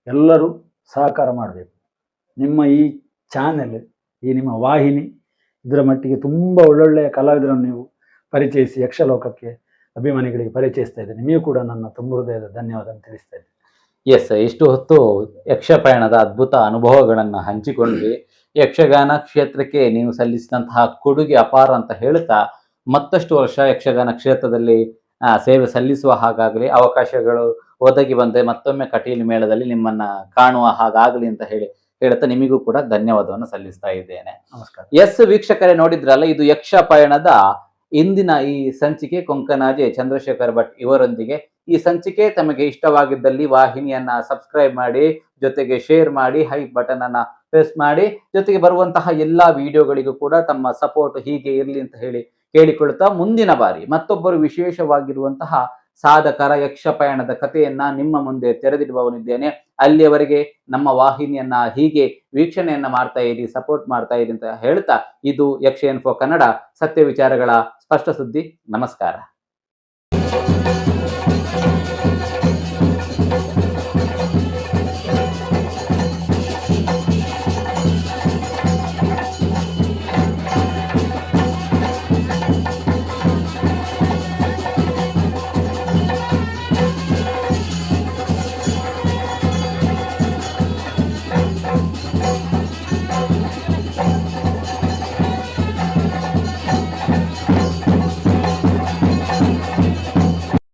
ಎಲ್ಲರೂ ಸಹಕಾರ ಮಾಡಬೇಕು. ನಿಮ್ಮ ಈ ಚಾನೆಲ್, ಈ ನಿಮ್ಮ ವಾಹಿನಿ ಇದರ ಮಟ್ಟಿಗೆ ತುಂಬ ಒಳ್ಳೊಳ್ಳೆಯ ಕಲಾವಿದರನ್ನು ನೀವು ಪರಿಚಯಿಸಿ ಯಕ್ಷಲೋಕಕ್ಕೆ ಅಭಿಮಾನಿಗಳಿಗೆ ಪರಿಚಯಿಸ್ತಾ ಇದ್ದೇನೆ. ನಿಮಗೂ ಕೂಡ ನನ್ನ ತುಂಬ ಹೃದಯದ ಧನ್ಯವಾದ ಅಂತ ತಿಳಿಸ್ತಾ ಇದ್ದೇನೆ. ಇಷ್ಟು ಹೊತ್ತು ಯಕ್ಷಪಯಣದ ಅದ್ಭುತ ಅನುಭವಗಳನ್ನು ಹಂಚಿಕೊಂಡ್ವಿ. ಯಕ್ಷಗಾನ ಕ್ಷೇತ್ರಕ್ಕೆ ನೀವು ಸಲ್ಲಿಸಿದಂತಹ ಕೊಡುಗೆ ಅಪಾರ ಅಂತ ಹೇಳ್ತಾ, ಮತ್ತಷ್ಟು ವರ್ಷ ಯಕ್ಷಗಾನ ಕ್ಷೇತ್ರದಲ್ಲಿ ಸೇವೆ ಸಲ್ಲಿಸುವ ಹಾಗಾಗಲಿ, ಅವಕಾಶಗಳು ಒದಗಿ ಬಂದರೆ ಮತ್ತೊಮ್ಮೆ ಕಟೀಲು ಮೇಳದಲ್ಲಿ ನಿಮ್ಮನ್ನ ಕಾಣುವ ಹಾಗಾಗಲಿ ಅಂತ ಹೇಳ್ತಾ ನಿಮಗೂ ಕೂಡ ಧನ್ಯವಾದವನ್ನು ಸಲ್ಲಿಸ್ತಾ ಇದ್ದೇನೆ. ನಮಸ್ಕಾರ. ವೀಕ್ಷಕರೇ, ನೋಡಿದ್ರಲ್ಲ, ಇದು ಯಕ್ಷ ಪಯಣದ ಇಂದಿನ ಈ ಸಂಚಿಕೆ. ಕೊಂಕಣಾಜಿ ಚಂದ್ರಶೇಖರ್ ಭಟ್ ಇವರೊಂದಿಗೆ ಈ ಸಂಚಿಕೆ ತಮಗೆ ಇಷ್ಟವಾಗಿದ್ದಲ್ಲಿ ವಾಹಿನಿಯನ್ನ ಸಬ್ಸ್ಕ್ರೈಬ್ ಮಾಡಿ, ಜೊತೆಗೆ ಶೇರ್ ಮಾಡಿ, ಹೈಪ್ ಬಟನ್ ಅನ್ನ ಪ್ರೆಸ್ ಮಾಡಿ, ಜೊತೆಗೆ ಬರುವಂತಹ ಎಲ್ಲಾ ವಿಡಿಯೋಗಳಿಗೂ ಕೂಡ ತಮ್ಮ ಸಪೋರ್ಟ್ ಹೀಗೆ ಇರಲಿ ಅಂತ ಕೇಳಿಕೊಳ್ತಾ, ಮುಂದಿನ ಬಾರಿ ಮತ್ತೊಬ್ಬರು ವಿಶೇಷವಾಗಿರುವಂತಹ ಸಾಧಕರ ಯಕ್ಷ ಪಯಣದ ಕಥೆಯನ್ನ ನಿಮ್ಮ ಮುಂದೆ ತೆರೆದಿಡುವವನಿದ್ದೇನೆ. ಅಲ್ಲಿಯವರೆಗೆ ನಮ್ಮ ವಾಹಿನಿಯನ್ನ ಹೀಗೆ ವೀಕ್ಷಣೆಯನ್ನ ಮಾಡ್ತಾ ಇರಿ, ಸಪೋರ್ಟ್ ಮಾಡ್ತಾ ಇರಿ ಅಂತ ಹೇಳ್ತಾ, ಇದು ಯಕ್ಷ ಇನ್ಫೋ ಕನ್ನಡ, ಸತ್ಯ ವಿಚಾರಗಳ ಸ್ಪಷ್ಟ ಸುದ್ದಿ. ನಮಸ್ಕಾರ.